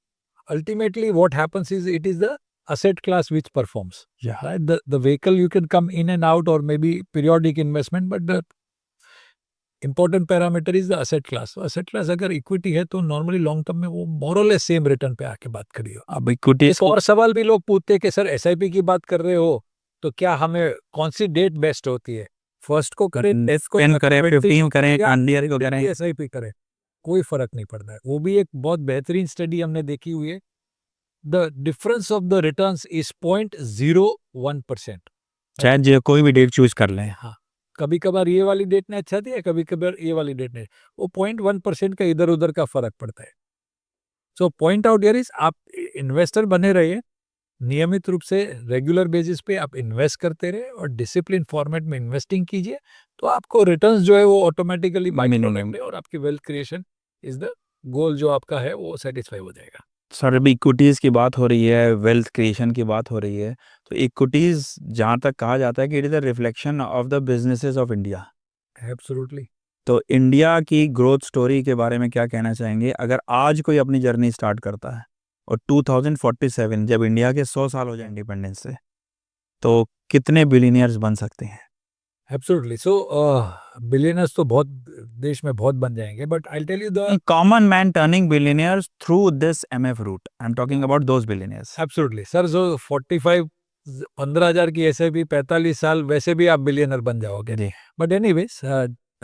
ultimately what happens is it is the asset class which performs. Yeah. Right? The vehicle you can come in and out or maybe periodic investment, but the important parameter is the asset class. So asset class अगर equity है तो normally long term में वो मोर और less same return पे आके बात करिए। अब इक्विटी एक और सवाल भी लोग पूछते हैं कि सर एसआईपी की बात कर रहे हो तो क्या हमें कौन सी डेट बेस्ट होती है, फर्स्ट को करें, इसको करें, 15 करें, ईयर को करें, एसआईपी करें, कोई फर्क नहीं पड़ता है। वो भी एक बहुत बेहतरीन स्टडी हमने देखी हुई है। The difference of the returns is 0.01%. चाहे जो कोई भी डेट चूज कर लें। हाँ, कभी कभार ये वाली डेट ने अच्छा दिया, कभी कभार ये वाली डेट ने, वो 0.1% का इधर उधर का फर्क पड़ता है। So point out here is, आप इन्वेस्टर बने रहिए, नियमित रूप से रेगुलर बेसिस पे आप इन्वेस्ट करते रहे और डिसिप्लिन फॉर्मेट में इन्वेस्टिंग कीजिए, तो आपको रिटर्न्स जो है वो ऑटोमेटिकली मिलेंगे और आपकी wealth creation is the goal जो आपका है वो सेटिस्फाई हो जाएगा। सर अभी इक्विटीज़ की बात हो रही है, वेल्थ क्रिएशन की बात हो रही है, तो इक्विटीज़ जहाँ तक कहा जाता है कि it is a reflection of the businesses of India. Absolutely. तो इंडिया की ग्रोथ स्टोरी के बारे में क्या कहना चाहेंगे? अगर आज कोई अपनी जर्नी स्टार्ट करता है और 2047 जब इंडिया के 100 साल हो जाए इंडिपेंडेंस से, तो कितने बिलियनियर्स बन सकते हैं? एब्सोल्युटली। सो बिलियनर्स तो बहुत देश में बहुत बन जाएंगे, but I tell you the common man turning billionaires through this MF route, I am talking about those billionaires. Absolutely sir, जो 15,000 की ऐसे भी 45 साल वैसे भी आप बिलियनर बन जाओगे। बट एनीवेज,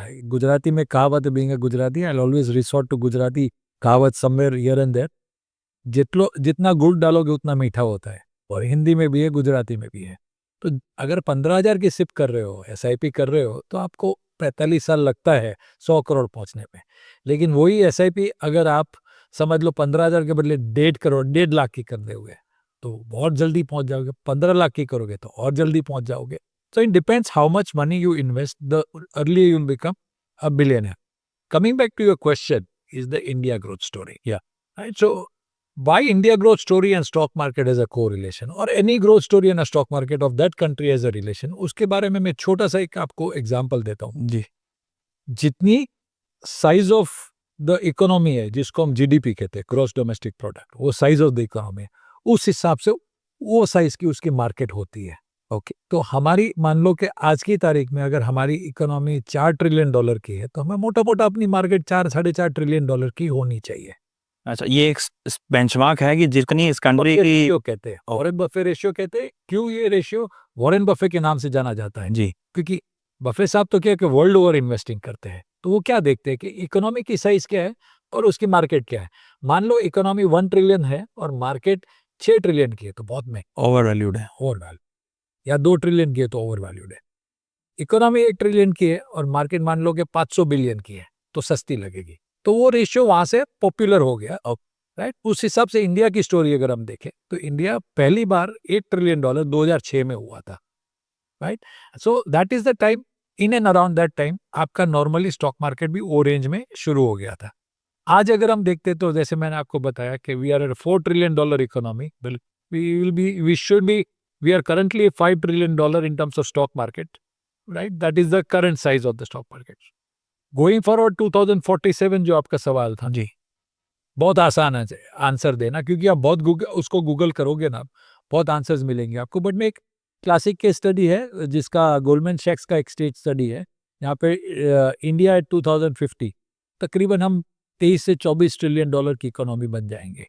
गुजराती में कहावत है, being a Gujarati I always resort to Gujarati कहावत समवेयर हियर एंड देयर। जितना गुड़ डालोगे उतना मीठा होता है, और हिंदी में भी है, गुजराती में भी है। तो अगर 15,000 की सिप कर रहे हो, एसआईपी कर रहे हो, तो आपको 45 साल लगता है 100 करोड़ पहुंचने में। लेकिन वही एसआईपी अगर आप समझ लो 15,000 के बदले 1.5 करोड़ 1.5 लाख की कर दोगे तो बहुत जल्दी पहुंच जाओगे। 15 लाख की करोगे तो और जल्दी पहुंच जाओगे। So it depends how much money you invest, the early you become a billionaire. Coming back to your question, is the India growth story. Yeah. Right. So why India growth story and stock market has a correlation, or any growth story and a stock market of that country has a relation? उसके बारे में मैं छोटा सा एक आपको example देता हूँ। जी। जितनी साइज ऑफ द इकोनॉमी है, जिसको हम जीडीपी कहते हैं, ग्रॉस डोमेस्टिक प्रोडक्ट, वो साइज ऑफ द इकोनॉमी है, उस हिसाब से वो साइज की उसकी मार्केट होती है। ओके, तो हमारी मान लो कि आज की तारीख में अगर हमारी इकोनॉमी $4 ट्रिलियन की है, तो हमें मोटा मोटा अपनी मार्केट 4-4.5 ट्रिलियन डॉलर की होनी चाहिए। अच्छा, ये एक बेंचमार्क है कि जितनी इस कंट्री की रेशियो कहते हैं, वॉरेन बफे रेशियो कहते हैं। क्यों ये रेशियो वॉरेन बफे के नाम से जाना जाता है? जी, क्योंकि बफे साहब तो क्या कि वर्ल्ड ओवर इन्वेस्टिंग करते हैं, तो वो क्या देखते हैं कि इकोनॉमी की साइज क्या है और उसकी मार्केट क्या है। मान लो इकोनॉमी 1 ट्रिलियन है और मार्केट 6 ट्रिलियन की है, तो बहुत में ओवर वैल्यूड है। ओवर वैल्यू, या 2 ट्रिलियन की है तो ओवर वैल्यूड है। इकोनॉमी 1 ट्रिलियन की है और मार्केट मान लो कि 500 बिलियन की है, तो सस्ती लगेगी। तो वो रेशियो वहां से पॉपुलर हो गया। राइट, उस हिसाब से इंडिया की स्टोरी अगर हम देखें तो इंडिया पहली बार $1 ट्रिलियन 2006 में हुआ था। Right, so that is the time, in and around that time आपका नॉर्मली स्टॉक मार्केट भी वो रेंज में शुरू हो गया था। आज अगर हम देखते तो जैसे मैंने आपको बताया कि we are at $4 trillion economy, we are currently $5 trillion in terms of stock market, right? That is the current size of the stock market. Going forward 2047 जो आपका सवाल था जी, बहुत आसान है आंसर देना, क्योंकि आप बहुत उसको गूगल करोगे ना, बहुत आंसर्स मिलेंगे आपको। बट मैं एक क्लासिक केस स्टडी है जिसका गोल्डमैन सैक्स का एक स्टेट स्टडी है, यहाँ पे इंडिया 2050 तकरीबन हम 23 से 24 ट्रिलियन डॉलर की इकोनॉमी बन जाएंगे।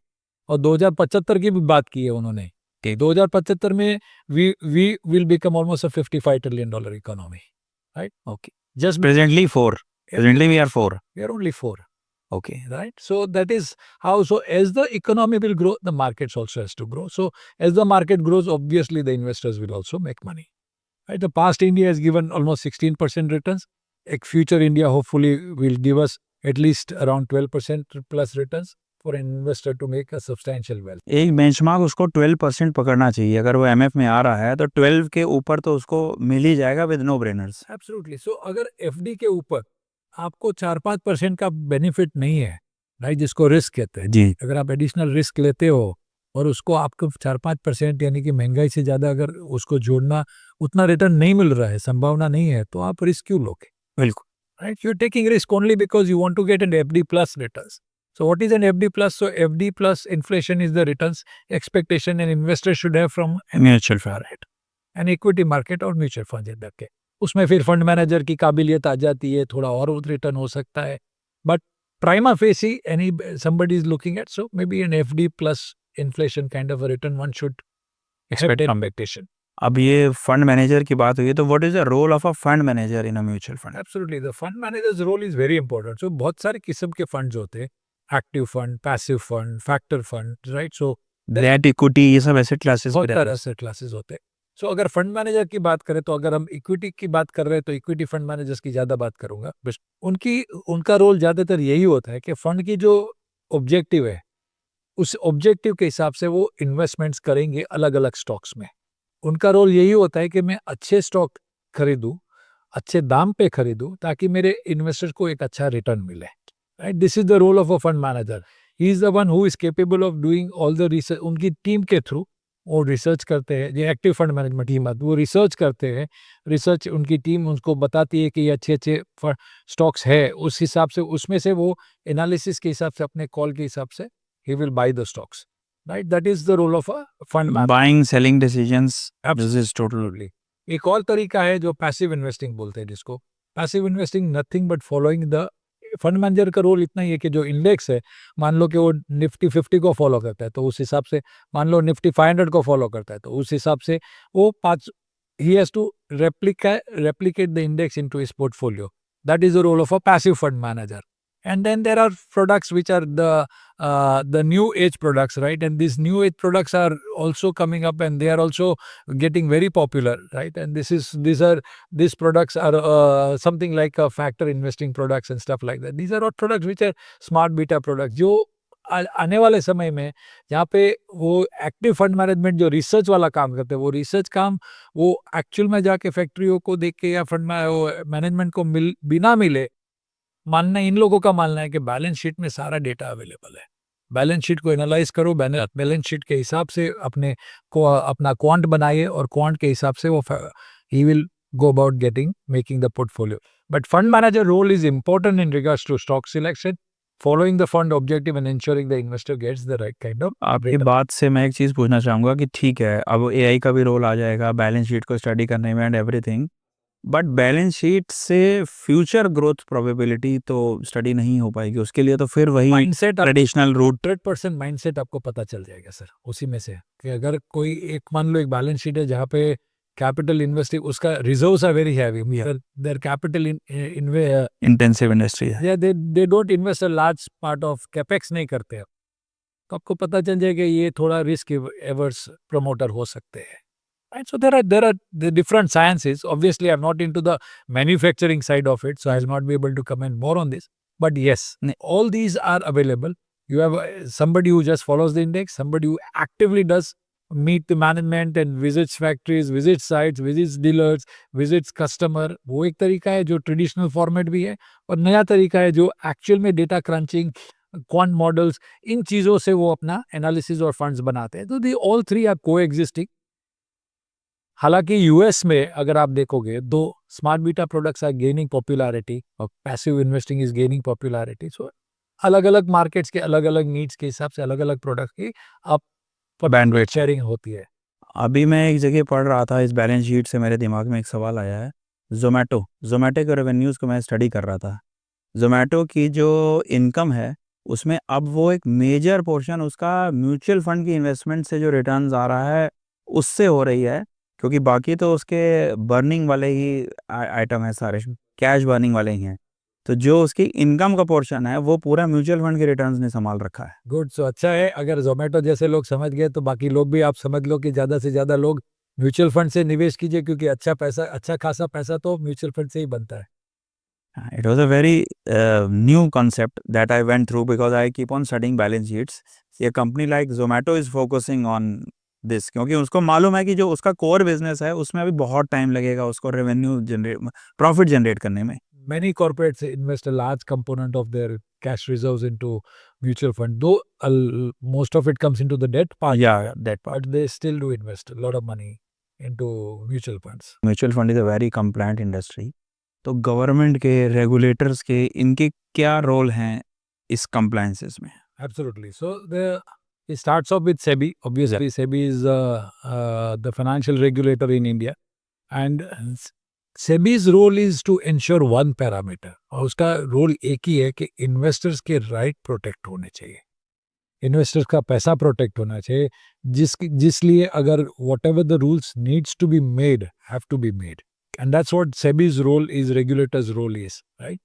और 2075 की भी बात की है उन्होंने कि 2075 में we will become almost a 55 trillion dollar economy, right? Okay. Just Presently 4. Presently we are 4. we are only 4, Okay. right? So that is how, so as the economy will grow, the markets also has to grow. So as the market grows, obviously the investors will also make money, right? The past India has given almost 16% returns. A future India hopefully will give us at least around 12% plus returns for an investor to make a substantial wealth. एक benchmark उसको 12% पकड़ना चाहिए। अगर वो MF में आ रहा है तो 12 के ऊपर तो उसको मिल ही जाएगा विद नो ब्रेनर्स। एब्सोल्युटली। सो अगर एफडी के ऊपर आपको 4-5% का बेनिफिट नहीं है, राइट, जिसको रिस्क कहते हैं, जी। अगर आप एडिशनल रिस्क लेते हो और उसको आपको 4-5% यानी कि महंगाई से ज़्यादा अगर उसको जोड़ना, उतना रिटर्न नहीं मिल रहा है, संभावना नहीं है, तो आप रिस्क क्यों लोगे? बिल्कुल। Right? You're taking risk only because you want to get an FD plus returns. So what is an FD plus? So FD plus inflation is the returns expectation an investor should have from mutual fund. an equity market और mutual fund रख के। उसमें फिर fund manager की काबिलियत आ जाती है, थोड़ा और रिटर्न हो सकता है, but prima facie any somebody is looking at, so maybe an FD plus inflation kind of a return one should expect an expectation. अब ये फंड मैनेजर की बात हुई है तो what is the role of a fund manager in a mutual fund? Absolutely, the fund manager's role is very important. So बहुत सारे किस्म के फंड्स होते हैं, active fund, passive fund, factor fund, right? So debt equity ये सब asset classes बहुत सारे एसेट क्लासेस होते हैं। सो अगर फंड मैनेजर की बात करें, तो अगर हम इक्विटी की बात कर रहे हैं तो इक्विटी फंड मैनेजर्स की ज़्यादा बात करूंगा। बस उनका रोल ज़्यादातर यही होता है कि फंड की जो ऑब्जेक्टिव है, उस ऑब्जेक्टिव के हिसाब से वो इन्वेस्टमेंट्स करेंगे अलग अलग स्टॉक्स में। उनका रोल यही होता है कि मैं अच्छे स्टॉक खरीदूं, अच्छे दाम पे खरीदूं, ताकि मेरे इन्वेस्टर्स को एक अच्छा रिटर्न मिले, right? This is the role of a fund manager. He is the one who is capable of doing all the research. उनकी टीम के थ्रू वो रिसर्च करते हैं, ये एक्टिव फंड मैनेजमेंट टीम आती है, वो रिसर्च करते हैं। रिसर्च उनकी टीम उनको बताती है कि ये अच्छे अच्छे स्टॉक्स है, उस हिसाब से उसमें से वो एनालिसिस के हिसाब से, अपने कॉल के हिसाब से he will buy the stocks, right? That is the role of a fund manager. Buying selling decisions, this Absolutely. Is totally. एक और तरीका है जो पैसिव इन्वेस्टिंग बोलते हैं, जिसको passive investing nothing but following the fund manager का role इतना ही है कि जो इंडेक्स है, मान लो कि वो निफ्टी 50 को फॉलो करता है, तो उस हिसाब से, मान लो निफ्टी 500 को फॉलो करता है, तो उस हिसाब से वो he has to replicate the index into his portfolio. That is the role of a passive fund manager. And then there are products which are the new age products, right? And these new age products are also coming up, and they are also getting very popular, right? And these products are something like factor investing products and stuff like that. These are all products which are smart beta products, जो आने वाले समय में जहाँ पे वो active fund management जो research वाला काम करते हैं, वो रिसर्च काम वो एक्चुअल में जाके फैक्ट्रियों को देख के या फंड मैनेजमेंट को बिना मिले, मानना, इन लोगों का मानना है कि बैलेंस शीट में सारा डेटा अवेलेबल है, बैलेंस शीट को एनालाइज करो, बैलेंस शीट के हिसाब से अपना क्वांट बनाइए, और क्वांट के हिसाब से वो he will go about making the portfolio. But fund manager role is important in regards to stock selection, following the fund objective and ensuring the investor gets the right kind of आपकी return. बात से मैं एक चीज़ पूछना चाहूँगा कि ठीक है, अब एआई का भी रोल आ जाएगा बैलेंस शीट को स्टडी करने में and everything, but balance sheet से फ्यूचर ग्रोथ प्रोबेबिलिटी तो स्टडी नहीं हो पाएगी। उसके लिए तो फिर वही माइंडसेट, ट्रेडिशनल रूट। 100% माइंडसेट आपको पता चल जाएगा सर उसी में से, कि अगर कोई एक, मान लो एक बैलेंस शीट है जहाँ पे कैपिटल इन्वेस्टिंग, उसका reserves are very heavy, their capital intensive industry है। They don't invest a large part of capex नहीं करते हैं, तो आपको पता चल जाएगा ये थोड़ा रिस्क एवर्स प्रमोटर हो सकते हैं, right? So there are the different sciences. Obviously, I'm not into the manufacturing side of it, so I'll not be able to comment more on this. But yes, all these are available. You have somebody who just follows the index, somebody who actively does meet the management and visits factories, visits sites, visits dealers, visits customer. वो एक तरीका है जो traditional format भी है, और नया तरीका है जो एक्चुअल में डेटा क्रंचिंग, क्वांट मॉडल्स, इन चीज़ों से वो अपना एनालिसिस और फंड्स बनाते हैं। तो the all three are coexisting. हालांकि यूएस में अगर आप देखोगे, though smart beta products are gaining popularity और passive investing is gaining popularity. So अलग अलग मार्केट्स के अलग अलग नीड्स के हिसाब से अलग अलग प्रोडक्ट की आप बैंडविड्थ शेयरिंग होती है। अभी मैं एक जगह पढ़ रहा था, इस बैलेंस शीट से मेरे दिमाग में एक सवाल आया है। जोमेटो के रेवेन्यूज़ को मैं स्टडी कर रहा था। जोमेटो की जो इनकम है, उसमें अब वो एक मेजर पोर्शन उसका म्यूचुअल फंड की इन्वेस्टमेंट से जो रिटर्न्स आ रहा है, उससे हो रही है। क्योंकि बाकी तो उसके बर्निंग वाले ही आइटम है सारे, कैश बर्निंग वाले ही हैं। तो जो उसकी इनकम का पोर्शन है, वो पूरा म्यूचुअल फंड के रिटर्न्स ने संभाल रखा है। गुड, सो अच्छा है अगर जोमेटो जैसे लोग समझ गए तो बाकी लोग भी आप समझ लो कि ज़्यादा से ज़्यादा लोग म्यूचुअल फंड से निवेश कीजिए, क्योंकि अच्छा खासा पैसा तो म्यूचुअल फंड से ही बनता है। It was a very new concept that I went through because I keep on studying balance sheets. A company like Zomato is focusing on this क्योंकि उसको मालूम है कि जो उसका कोर बिजनेस है, उसमें अभी बहुत टाइम लगेगा उसको प्रॉफिट जनरेट करने में। Many corporates invest a large component of their cash reserves into mutual fund, though most of it comes into the debt part, Yeah, that part. but they still do invest a lot of money into mutual funds. Mutual fund is a very compliant industry. तो government के, regulators के, इनके क्या role हैं इस compliances में? Absolutely. So it starts off with SEBI. Obviously, SEBI is the financial regulator in India, and SEBI's role is to ensure one parameter. और उसका रोल एक ही है कि इन्वेस्टर्स के राइट प्रोटेक्ट होने चाहिए, इन्वेस्टर्स का पैसा प्रोटेक्ट होना चाहिए, जिसलिए अगर whatever the rules needs to be made have to be made, and that's what SEBI's role is, regulators role is, right?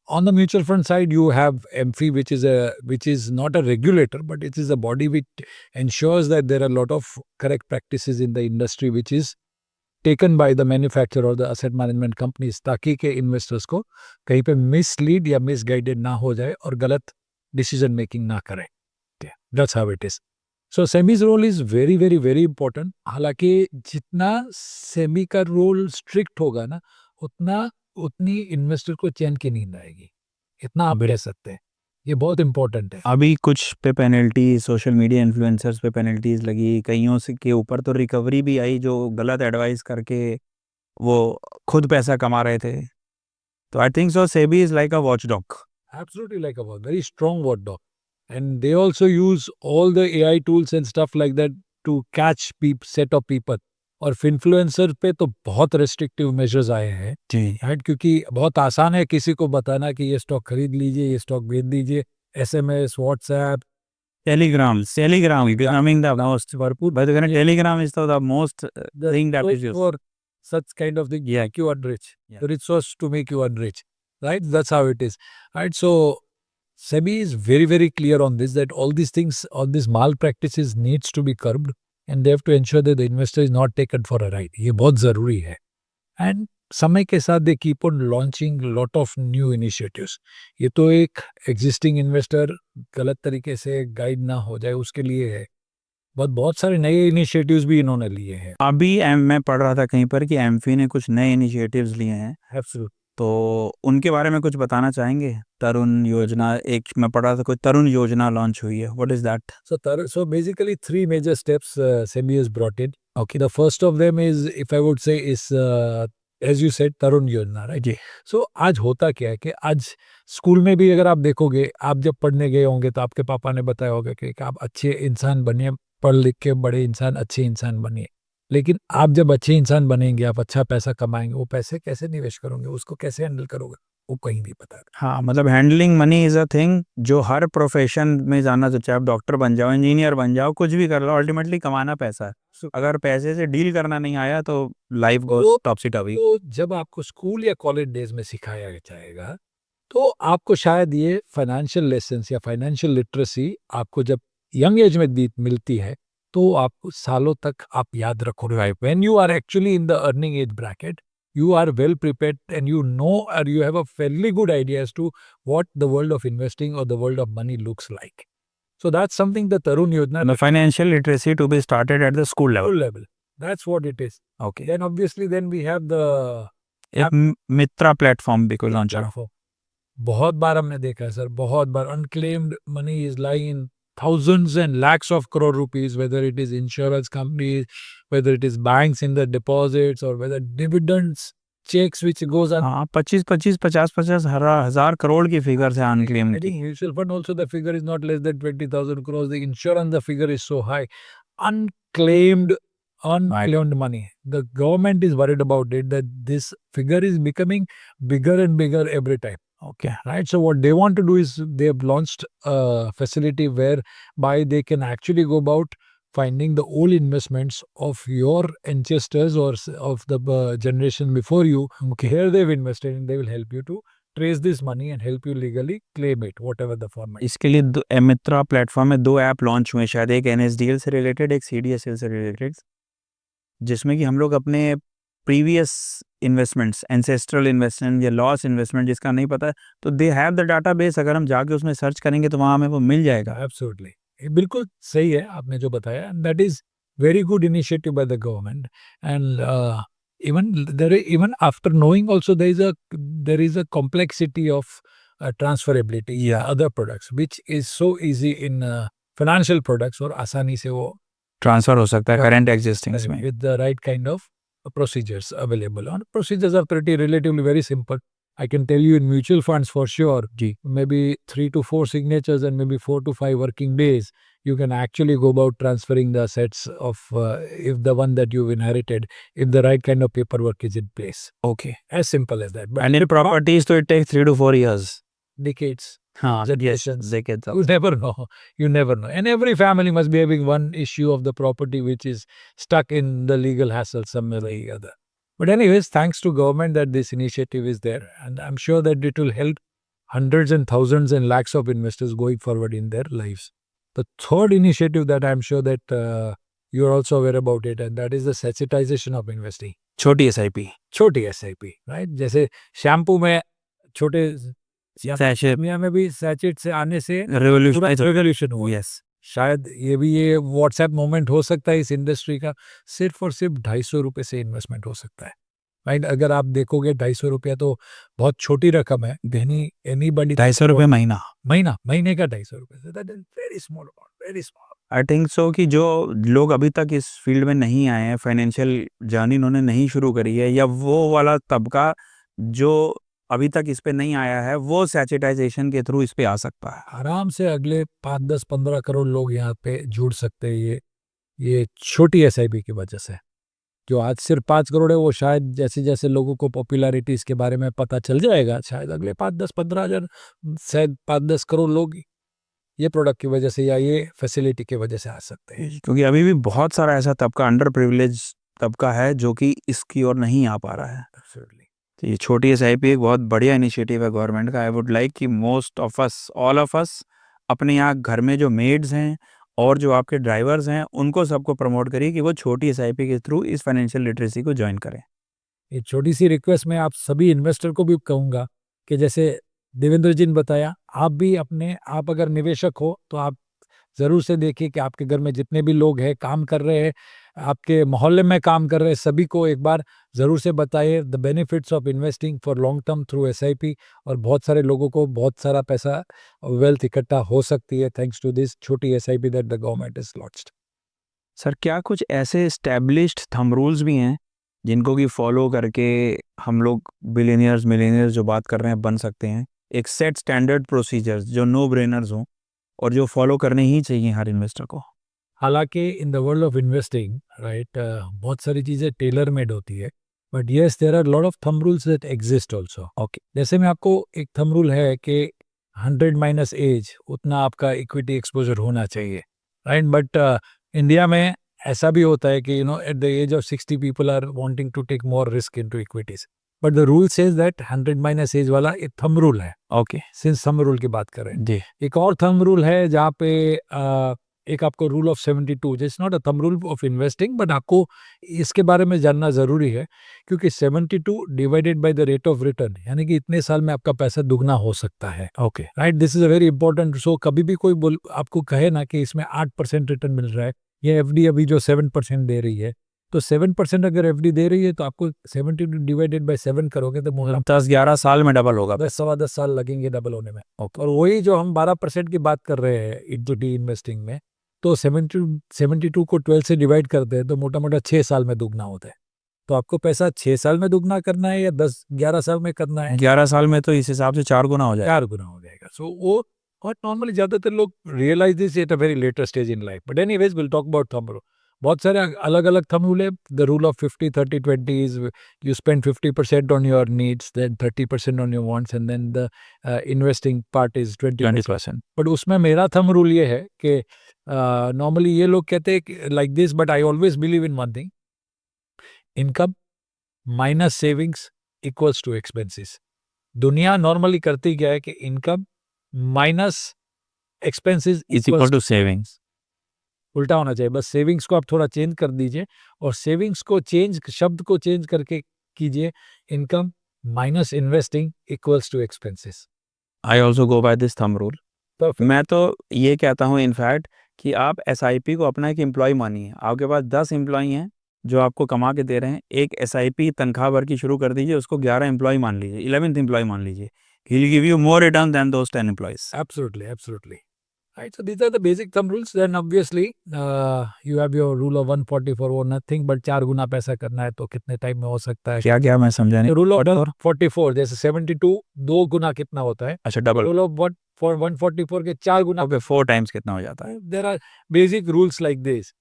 On the mutual fund side, you have MFI, which is not a regulator, but it is a body which ensures that there are a lot of correct practices in the industry, which is taken by the manufacturer or the asset management companies, ताकि के investors को कहीं पे mislead या misguided ना हो जाए और गलत decision making ना करें. That's how it is. So SEBI's role is very very very important. हालांकि जितना SEBI का रोल स्ट्रिक्ट होगा ना, उतनी इन्वेस्टर को चैन की नींद आएगी, इतना आप रह सकते हैं, ये बहुत इंपॉर्टेंट है। अभी कुछ पे पेनल्टी, सोशल मीडिया इन्फ्लुएंसर्स पे पेनल्टीज लगी, कईयों से के ऊपर तो रिकवरी भी आई जो गलत एडवाइस करके वो खुद पैसा कमा रहे थे। तो I think so SEBI is like a watchdog. Absolutely, like a very strong watchdog, and they also use all the AI tools and stuff like that to catch set of people. और influencer पे तो बहुत restrictive measures आए हैं, जी, right? क्योंकि बहुत आसान है किसी को बताना कि ये स्टॉक खरीद लीजिए, ये स्टॉक बेच दीजिए, SMS, WhatsApp, Telegram becoming the most भरपूर, but Telegram is the most thing that is used. for such kind of thing, Yeah. make you unrich. Yeah. The rich source to make you unrich, right? That's how it is, right? So SEBI is very very clear on this, that all these things, all these malpractices needs to be curbed, and they have to ensure that the investor is not taken for a ride. ये बहुत जरूरी है, and समय के साथ they keep on launching lot of new initiatives. ये तो एक एग्जिस्टिंग इन्वेस्टर गलत तरीके से गाइड ना हो जाए उसके लिए है, बहुत सारे नए इनिशिएटिव्स भी इन्होंने लिए हैं। अभी मैं पढ़ रहा था कहीं पर कि एमफी ने कुछ नए इनिशिएटिव्स लिए हैं, Absolutely. तो उनके बारे में कुछ बताना चाहेंगे? तरुण योजना, एक मैं पढ़ रहा था कोई तरुण योजना लॉन्च हुई है, what is that? So basically, three major steps SEBI has brought in. Okay, the first of them is, if I would say, is as you said, Tarun Yojana, right? Ji, So आज होता क्या है कि आज school में भी अगर आप देखोगे, आप जब पढ़ने गए होंगे तो आपके पापा ने बताया होगा कि आप अच्छे इंसान बनिए, पढ़ लिख के बड़े इंसान, अच्छे इंसान बनिए। लेकिन आप जब अच्छे इंसान बनेंगे, आप अच्छा पैसा कमाएंगे, वो पैसे कैसे निवेश करोगे, उसको कैसे हैंडल करोगे, वो कहीं नहीं पता। हाँ, मतलब handling money is a thing जो हर प्रोफेशन में जाना, तो चाहे आप डॉक्टर बन जाओ, इंजीनियर बन जाओ, कुछ भी कर लो, अल्टीमेटली कमाना पैसा है। अगर पैसे से डील करना नहीं आया तो लाइफ गोस टॉपसी टॉपी। तो जब आपको स्कूल या कॉलेज डेज में सिखाया जाएगा, तो आपको शायद ये फाइनेंशियल लेसन्स या फाइनेंशियल लिटरेसी आपको जब यंग एज में मिलती है, तो आपको सालों तक आप याद रखोगे। When you are actually in the earning age bracket, you are well prepared, and you know, or you have a fairly good idea as to what the world of investing or the world of money looks like. So that's something the Tarun Yojana, The financial literacy to be started at the school level. level. That's what it is. Okay. Then obviously then we have the एक मित्रा platform भी कोई launch करा। platform. बहुत बार हमने देखा है sir, बहुत बार unclaimed money is lying in thousands and lakhs of crore rupees, whether it is insurance companies, whether it is banks in the deposits, or whether dividends checks which goes on. हाँ, 25 50 हजार करोड़ की figure से unclaim I think mutual fund also the figure is not less than 20,000 crores. The insurance, the figure is so high. Unclaimed unclaimed money. The government is worried about it, that this figure is becoming bigger and bigger every time. Okay. Right? So what they want to do is they have launched a facility whereby they can actually go about finding the old investments of your ancestors or of the generation before you. Okay. Here they've invested and they will help you to trace this money and help you legally claim it, whatever the format. इसके लिए एमित्रा platform में 2 app launch हुए शायद, एक NSDL से related, एक CDSL से related, जिसमें कि हम लोग अपने प्रीवियस इन्वेस्टमेंट्स, एंसेस्ट्रल इन्वेस्टमेंट या लॉस इन्वेस्टमेंट जिसका नहीं पता है, तो दे हैव द डाटाबेस, अगर हम जाके उसमें सर्च करेंगे तो वहाँ हमें वो मिल जाएगा। एब्सोल्युटली, बिल्कुल सही है आपने जो बताया, and that is very good initiative by the government. And even after knowing also there is a complexity of transferability, other products, which is so easy in financial products, और आसानी से वो ट्रांसफर हो सकता है करंट एग्जिस्टिंग्स में with the right kind of procedures available. And procedures are pretty relatively very simple. I can tell you in mutual funds for sure, जी। maybe 3 to 4 signatures and maybe 4 to 5 working days, you can actually go about transferring the assets of if the one that you've inherited, if the right kind of paperwork is in place. Okay. As simple as that. But and in properties तो it takes 3 to 4 years। decades, हाँ, generations, decades। you never know. You never know. And every family must be having one issue of the property which is stuck in the legal hassle somewhere or the other. But anyways, thanks to government that this initiative is there, and I'm sure that it will help hundreds and thousands and lakhs of investors going forward in their lives. The third initiative that I'm sure that you're also aware about it, and that is the sachetization of investing. छोटी SIP, छोटी SIP, right? जैसे shampoo में छोटे सैशेट दुनिया में भी sachet से आने से रेवोल्यूशन। रेवोल्यूशन हुआ. यस। शायद ये व्हाट्सएप मोमेंट हो सकता है इस इंडस्ट्री का. सिर्फ और सिर्फ 250 रुपये से इन्वेस्टमेंट हो सकता है, राइट? अगर आप देखोगे 250 रुपया तो बहुत छोटी रकम है. एनीबडी 250 रुपये महीना, महीने का 250 रुपये, that is very small amount, very small. I think सो कि जो लोग अभी तक इस फील्ड में नहीं आए हैं, फाइनेंशियल जर्नी उन्होंने नहीं शुरू करी है, या वो वाला तबका जो अभी तक इस पे नहीं आया है, वो सैचेटाइजेशन के थ्रू इस पे आ सकता है। आराम से अगले 5, 10, 15 करोड़ लोग यहाँ पे जुड़ सकते हैं ये छोटी SIP की वजह से. जो आज सिर्फ 5 करोड़ है, वो शायद जैसे जैसे लोगों को पॉपुलैरिटी इसके बारे में पता चल जाएगा, शायद अगले 5, 10, 15 हज़ार, शायद 5, 10 करोड़ लोग ये प्रोडक्ट की वजह से या ये फैसिलिटी की वजह से आ सकते हैं. क्योंकि अभी भी बहुत सारा ऐसा तबका, अंडर प्रिविलेज तबका है जो कि इसकी ओर नहीं आ पा रहा है। तो ये छोटी SIP एक बहुत बढ़िया इनिशिएटिव है गवर्नमेंट का। आई वुड लाइक कि most of us, all of us, अपने यहाँ घर में जो मेड्स हैं और जो आपके ड्राइवर्स हैं, उनको सबको प्रमोट करिए कि वो छोटी SIP के थ्रू इस फाइनेंशियल लिटरेसी को ज्वाइन करें। एक छोटी सी रिक्वेस्ट मैं आप सभी इन्वेस्टर को भी कहूँगा कि जैसे देवेंद्र जी ने बताया, आप भी आप अगर निवेशक हो तो आप ज़रूर से देखिए कि आपके घर में जितने भी लोग हैं, काम कर रहे हैं, आपके मोहल्ले में काम कर रहे हैं, सभी को एक बार ज़रूर से बताइए the benefits of investing for long term through SIP, और बहुत सारे लोगों को बहुत सारा पैसा, वेल्थ इकट्ठा हो सकती है थैंक्स टू दिस छोटी SIP that the government is launched. Sir, क्या कुछ ऐसे एस्टेब्लिश्ड थंब रूल्स भी हैं जिनको कि फॉलो करके हम लोग बिलियनियर्स, मिलियनियर्स जो बात कर रहे हैं बन सकते हैं? एक सेट स्टैंडर्ड प्रोसीजर्स जो नो ब्रेनर्स हों और जो फॉलो करने ही चाहिए हर इन्वेस्टर को। हालांकि in the world of investing, right, बहुत सारी चीज़ें टेलर मेड होती है, but yes there are lot of thumb rules that exist also. Okay, जैसे मैं आपको एक थंब रूल है कि 100 माइनस एज उतना आपका इक्विटी एक्सपोजर होना चाहिए, राइट? बट इंडिया में ऐसा भी होता है कि at the age of 60 people are wanting to take more risk into equities, but the rule says that 100 minus age वाला एक थंब रूल है। ओके, सिंस थंब रूल की बात करें, जी, एक और थंब रूल है जहाँ पे एक आपको रूल ऑफ 72, जैसे not a thumb rule of investing, but आपको इसके बारे में जानना ज़रूरी है क्योंकि 72 divided by the rate of return, यानी कि इतने साल में आपका पैसा दुगना हो सकता है। Okay, right, this is a very important. So कभी भी कोई आपको कहे ना कि इसमें 8% रिटर्न मिल रहा है, ये FD अभी जो 7% दे रही है, तो 7% अगर FD दे रही है तो आपको 72 डिवाइडेड बाय 7 करोगे तो 10-11 साल में डबल होगा। 10-10 साल लगेंगे डबल होने में। ओके, और वही जो हम 12% की बात कर रहे हैं इक्विटी इन्वेस्टिंग में, तो 72 को 12 से डिवाइड करते हैं तो मोटा मोटा 6 साल में दुगना होता है। तो आपको पैसा 6 साल में दुगना करना है या 10-11 साल में करना है? 11 साल में तो इस हिसाब से 4 गुना हो जाएगा। 4 गुना हो जाएगा। सो वो, और नॉर्मली ज़्यादातर लोग realise this at a very later stage in life, but anyways will talk about thumb rule. बहुत सारे अलग अलग थंब रूल है. The rule of 50-30-20 is you spend 50% on your needs, then 30% on your wants, and then the investing part is 20%. But उसमें मेरा thumb rule ये है कि नॉर्मली ये लोग कहते हैं like this, but I always believe in one thing: income minus savings equals to expenses. दुनिया नॉर्मली करती क्या है कि income minus expenses is equal to savings. उल्टा होना चाहिए. बस सेविंग्स को आप थोड़ा चेंज कर दीजिए, और सेविंग्स को चेंज, शब्द को चेंज करके कीजिए: income minus investing equals to expenses. I also go by this thumb rule. मैं तो ये कहता हूँ इनफैक्ट कि आप SIP को अपना एक एम्प्लॉय मानिए. आपके पास 10 एम्प्लॉय हैं जो आपको कमा के दे रहे हैं. एक SIP तनख्वाह भर की शुरू कर दीजिए, उसको 11 एम्प्लॉय मान लीजिए, 11th एम्प्लॉय मान लीजिए. He will give you more return than those 10 employees. Absolutely, absolutely. Right, so these are the basic thumb rules. Then obviously you have your rule of 144 or nothing but 4 गुना पैसा करना है तो कितने time में हो सकता है. क्या क्या मैं समझा नहीं. रूल ऑफ 44 जैसे 72 2 गुना कितना होता है. अच्छा, डबल. रूल ऑफ 144 के 4 गुना. ओके, 4 टाइम्स कितना हो जाता है. There are basic rules like this.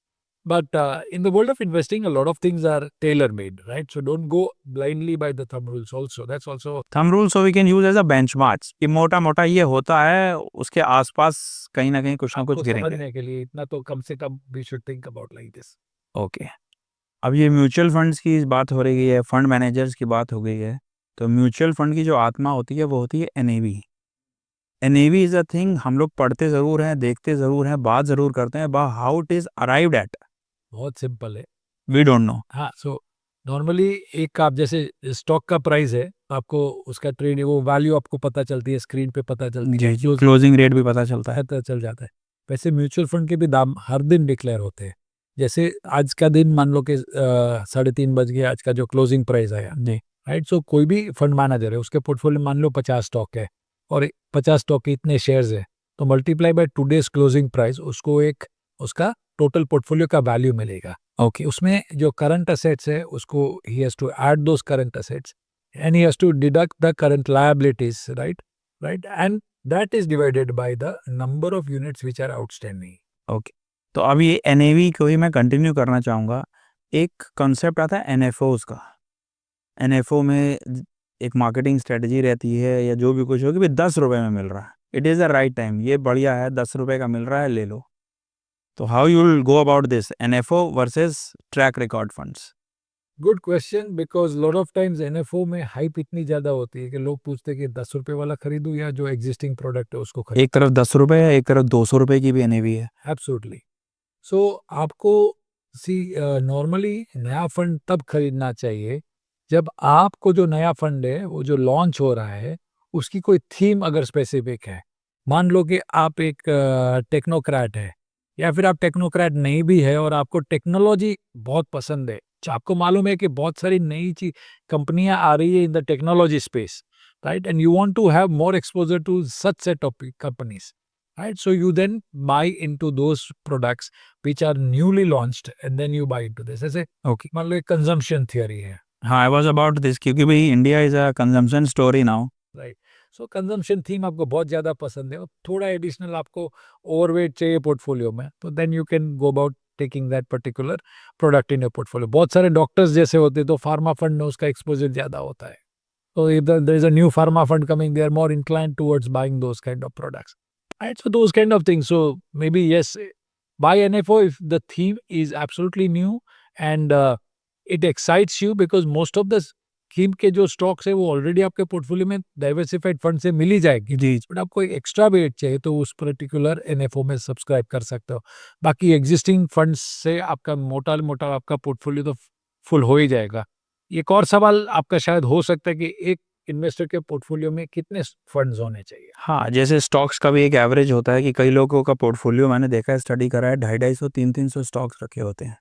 But in the world of investing, a lot of things are tailor-made, right? So don't go blindly by the thumb rules also. That's also thumb rule so we can use as a benchmark कि मोटा मोटा ये होता है, उसके आसपास कहीं ना कहीं कुछ ना कुछ आपको गिरेंगे. समझने के लिए इतना तो कम से कम we should think about like this. Okay. अब ये म्यूचुअल फंड्स की बात हो रही है, फंड मैनेजर्स की बात हो गई है. तो म्यूचुअल फंड की जो आत्मा होती है वो होती है NAV. NAV is a thing हम लोग पढ़ते ज़रूर हैं, देखते ज़रूर हैं, बात ज़रूर करते हैं, but how it is arrived at बहुत सिंपल है. We don't know. हाँ, सो नॉर्मली एक आप जैसे स्टॉक का प्राइस है, आपको उसका ट्रेड वो वैल्यू आपको पता चलती है, स्क्रीन पे पता चलती है, जी, क्लोजिंग रेट भी पता चलता है. पता चल जाता है. वैसे म्यूचुअल फंड के भी दाम हर दिन डिक्लेयर होते हैं. जैसे आज का दिन मान लो कि 3:30 बज गया, आज का जो क्लोजिंग प्राइस आया, जी. राइट. सो कोई भी फंड मैनेजर है, उसके पोर्टफोलियो मान लो 50 स्टॉक है और 50 स्टॉक के इतने शेयर्स है, तो multiply by today's closing price, उसको एक उसका टोटल पोर्टफोलियो का वैल्यू मिलेगा. ओके, उसमें जो करंट असेट्स है उसको he has to add those current assets and he has to deduct the current liabilities, right. And that is divided by the number of units which are outstanding. Okay. तो अब ये NAV को ही मैं continue करना चाहूँगा. एक concept आता है NFOs का. NFO में एक मार्केटिंग स्ट्रेटजी रहती है या जो भी कुछ हो कि भाई 10 रुपये में मिल रहा है, it is the right time, ये बढ़िया है, 10 रुपये का मिल रहा है, ले लो. तो how you will go about this NFO versus track record funds? Good question, because lot of times NFO में हाइप इतनी ज्यादा होती है कि लोग पूछते हैं कि 10 रुपए वाला खरीदूं या जो एग्जिस्टिंग प्रोडक्ट है उसको खरीदूं. एक तरफ 10 रुपये है, एक तरफ 200 रुपये की भी NAV है. एब्सोल्युटली. सो आपको नॉर्मली नया फंड तब खरीदना चाहिए जब आपको जो नया फंड है वो जो लॉन्च हो रहा है उसकी कोई थीम अगर स्पेसिफिक है. मान लो कि आप एक टेक्नोक्रेट है, या फिर आप टेक्नोक्रेट नहीं भी है और आपको टेक्नोलॉजी बहुत पसंद है. आपको मालूम है कि बहुत सारी नई चीज कंपनियां आ रही है in the technology space, right. And you want to have more exposure to such set of companies, right? So you then buy into those products which are newly launched and then you buy into this. ऐसे okay. मान लो एक consumption theory है, हाँ, I was about this क्योंकि भाई India is a consumption story now. Right. So consumption theme आपको बहुत ज्यादा पसंद है और थोड़ा एडिशनल आपको ओवरवेट चाहिए पोर्टफोलियो में, तो then you can go about taking that particular product in your portfolio. बहुत सारे डॉक्टर्स जैसे होते हैं तो फार्मा फंड में उसका एक्सपोजर ज्यादा होता है. So if there is a new pharma fund coming, they are more inclined towards buying those kind of products. Right, so those kind of things. So maybe yes, buy NFO if the theme is absolutely new and it excites you, because most of the theme के जो stocks है वो already आपके portfolio में diversified fund से मिल ही जाएगी. जी. But आपको एक एक्स्ट्रा वेट चाहिए तो उस पर्टिकुलर NFO में सब्सक्राइब कर सकते हो. बाकी एग्जिस्टिंग फंड्स से आपका मोटा मोटा आपका पोर्टफोलियो तो फुल हो ही जाएगा. एक और सवाल आपका शायद हो सकता है कि एक इन्वेस्टर के पोर्टफोलियो में कितने फंड्स होने चाहिए. हाँ, जैसे स्टॉक्स का भी एक एवरेज होता है कि कई लोगों का पोर्टफोलियो मैंने देखा है, स्टडी करा है, 250-250 300 स्टॉक्स रखे होते हैं.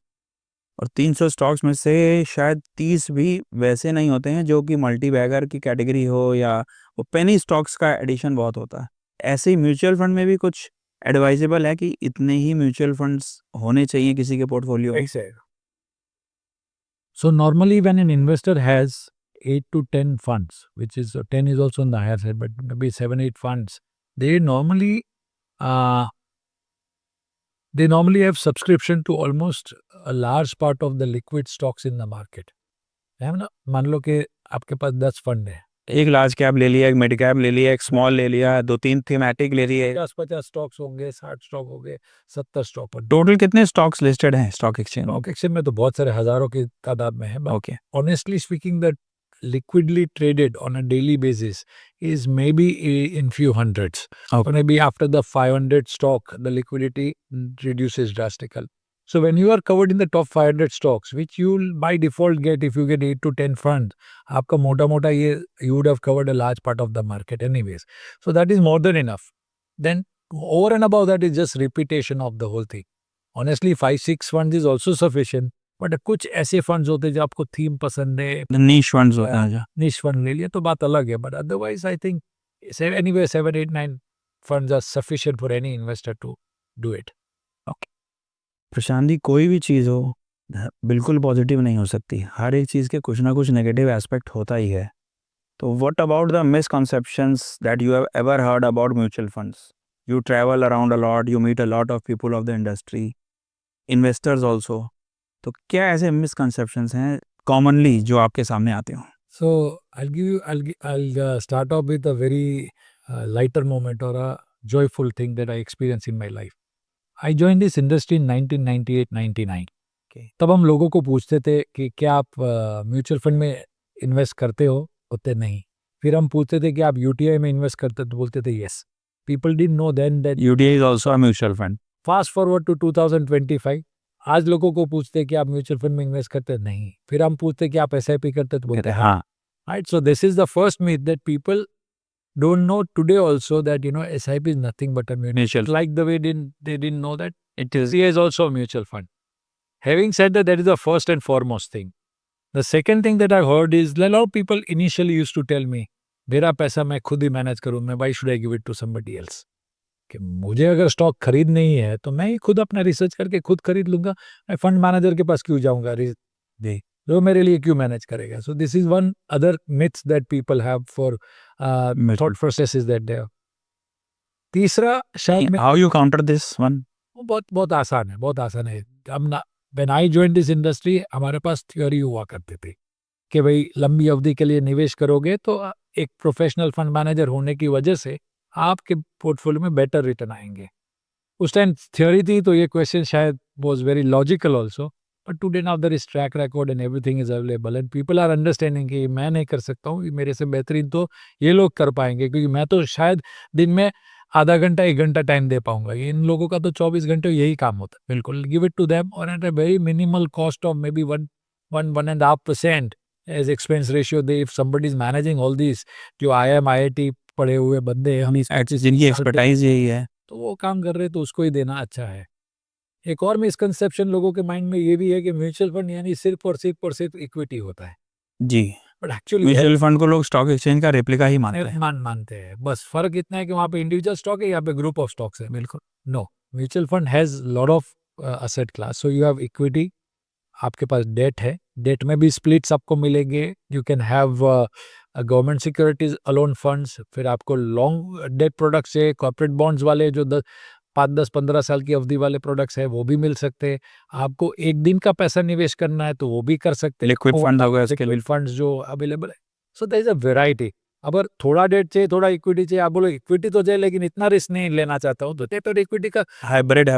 और 300 स्टॉक्स में से शायद 30 भी वैसे नहीं होते हैं जो कि मल्टी बैगर की कैटेगरी हो, या वो पेनी स्टॉक्स का एडिशन बहुत होता है. ऐसे ही म्यूचुअल फंड में भी कुछ एडवाइजेबल है कि इतने ही म्यूचुअल फंड्स होने चाहिए किसी के पोर्टफोलियो में. So normally when an investor has 8 to 10 funds, which is 10 is also on the higher side, but maybe 7-8 funds, they normally They normally have subscription to almost a large part of the liquid stocks in the market. है ना? मान लो कि आपके पास 10 fund है, एक large cap ले लिया, एक मिड कैप ले लिया, एक स्मॉल ले लिया, 2-3 थीमेटिक ले लिए। 50 स्टॉक्स होंगे, 60 स्टॉक होंगे, 70 स्टॉक पर। टोटल कितने स्टॉक्स लिस्टेड हैं स्टॉक एक्सचेंज में? स्टॉक एक्सचेंज में तो बहुत सारे हजारों की तादाद में है, but okay, honestly speaking, that liquidly traded on a daily basis is maybe in few hundreds. Okay. Or maybe after the 500 stock, the liquidity reduces drastically. So when you are covered in the top 500 stocks, which you'll by default get if you get 8 to 10 funds, आपका मोटा मोटा ये you would have covered a large part of the market anyways. So that is more than enough. Then over and above that is just repetition of the whole thing. Honestly, 5-6 funds is also sufficient. But कुछ ऐसे funds होते हैं जो आपको theme पसंद है, नीश funds होते हैं। निश फंड ले लिया तो बात अलग है, but otherwise I think anyway 7, 8, 9 funds are sufficient for any investor to do it. Prashant ji, कोई भी चीज़ हो बिल्कुल पॉजिटिव नहीं हो सकती, हर एक चीज़ के कुछ ना कुछ नेगेटिव एस्पेक्ट होता ही है। तो what about the misconceptions that you have ever heard about mutual funds? You travel around a lot, you meet a lot of people of the industry, investors also. तो क्या ऐसे मिसकंसेप्शंस हैं commonly जो आपके सामने आते हो? So I'll start off with a very lighter moment or a joyful thing that I experienced in my life. I joined this industry in 1998-99. तब हम लोगों को पूछते थे कि क्या आप म्यूचुअल फंड में इन्वेस्ट करते हो? होते नहीं। फिर हम पूछते थे कि आप यूटीआई में इन्वेस्ट करते हो? तो बोलते थे yes. People didn't know then that UTI is also a mutual fund. Fast forward to 2025, आज लोगों को पूछते हैं कि आप म्यूचुअल फंड में इन्वेस्ट करते हैं? नहीं। फिर हम पूछते हैं कि आप एसआईपी करते हैं? तो बोलते हैं हाँ। Right. So this is the first myth that people don't know today also that SIP is nothing but a mutual, like the way they didn't know that It is. CA is also a mutual fund. Having said that, that is the first and foremost thing. The second thing that I heard is a lot of people initially used to tell me, मेरा पैसा मैं खुद ही manage करूँ, मैं why should I give it to somebody else? कि मुझे अगर stock खरीद नहीं है तो मैं ही खुद अपना रिसर्च करके खुद खरीद लूंगा, मैं फंड मैनेजर के पास क्यों जाऊंगा? जो मेरे लिए क्यों मैनेज करेगा? So this is one other myths that people have for thought process is that there. तीसरा शायद how you counter this one? बहुत बहुत आसान है, बहुत आसान है। हम ना when I join this industry, हमारे पास थ्योरी हुआ करती थी कि भाई लंबी अवधि के लिए निवेश करोगे तो एक प्रोफेशनल फंड मैनेजर होने की वजह से आपके पोर्टफोलियो में बेटर रिटर्न आएंगे। उस टाइम थ्योरी थी तो ये क्वेश्चन शायद was very logical also, but today now there is track record and everything is available and people are understanding कि मैं नहीं कर सकता हूँ, मेरे से बेहतरीन तो ये लोग कर पाएंगे, क्योंकि मैं तो शायद दिन में आधा घंटा 1 घंटा टाइम दे पाऊंगा, इन लोगों का तो 24 घंटे यही काम होता है। बिल्कुल, गिव इट टू देम और at a very minimal cost of maybe 1.5% as expense ratio दे, if somebody is managing all this, जो IIM IIT पढ़े हुए बंदे हम जिनकी एक्सपर्टाइज यही है तो वो काम कर रहे तो उसको ही देना अच्छा है। एक और मिसकंसेप्शन लोगों के माइंड में ये भी है कि म्यूचुअल फंड यानी सिर्फ और सिर्फ इक्विटी होता है, जी। बट एक्चुअली म्यूचुअल फंड को लोग स्टॉक एक्सचेंज का रेप्लिका ही मानते हैं। मानते हैं। बस फर्क इतना है कि वहाँ पे इंडिविजुअल स्टॉक है, यहाँ पे ग्रुप ऑफ स्टॉक्स है। बिल्कुल no, mutual fund has lot of asset class. So you have equity, आपके पास डेट है, डेट में भी स्प्लिट्स आपको मिलेंगे। You can have government securities alone funds, फिर आपको लॉन्ग डेट प्रोडक्ट्स है, कॉर्पोरेट बॉन्ड्स वाले जो 5-10-15 साल की अवधि वाले प्रोडक्ट्स है वो भी मिल सकते हैं। आपको एक दिन का पैसा निवेश करना है तो वो भी कर सकते हैं, लिक्विड फंड हो गया, लिक्विड फंड्स जो अवेलेबल है। So there is a variety. अगर थोड़ा डेट चाहिए, थोड़ा इक्विटी चाहिए, आप बोलो इक्विटी तो चाहिए लेकिन इतना रिस्क नहीं लेना चाहता हूँ, तो डेट और इक्विटी का हाइब्रिड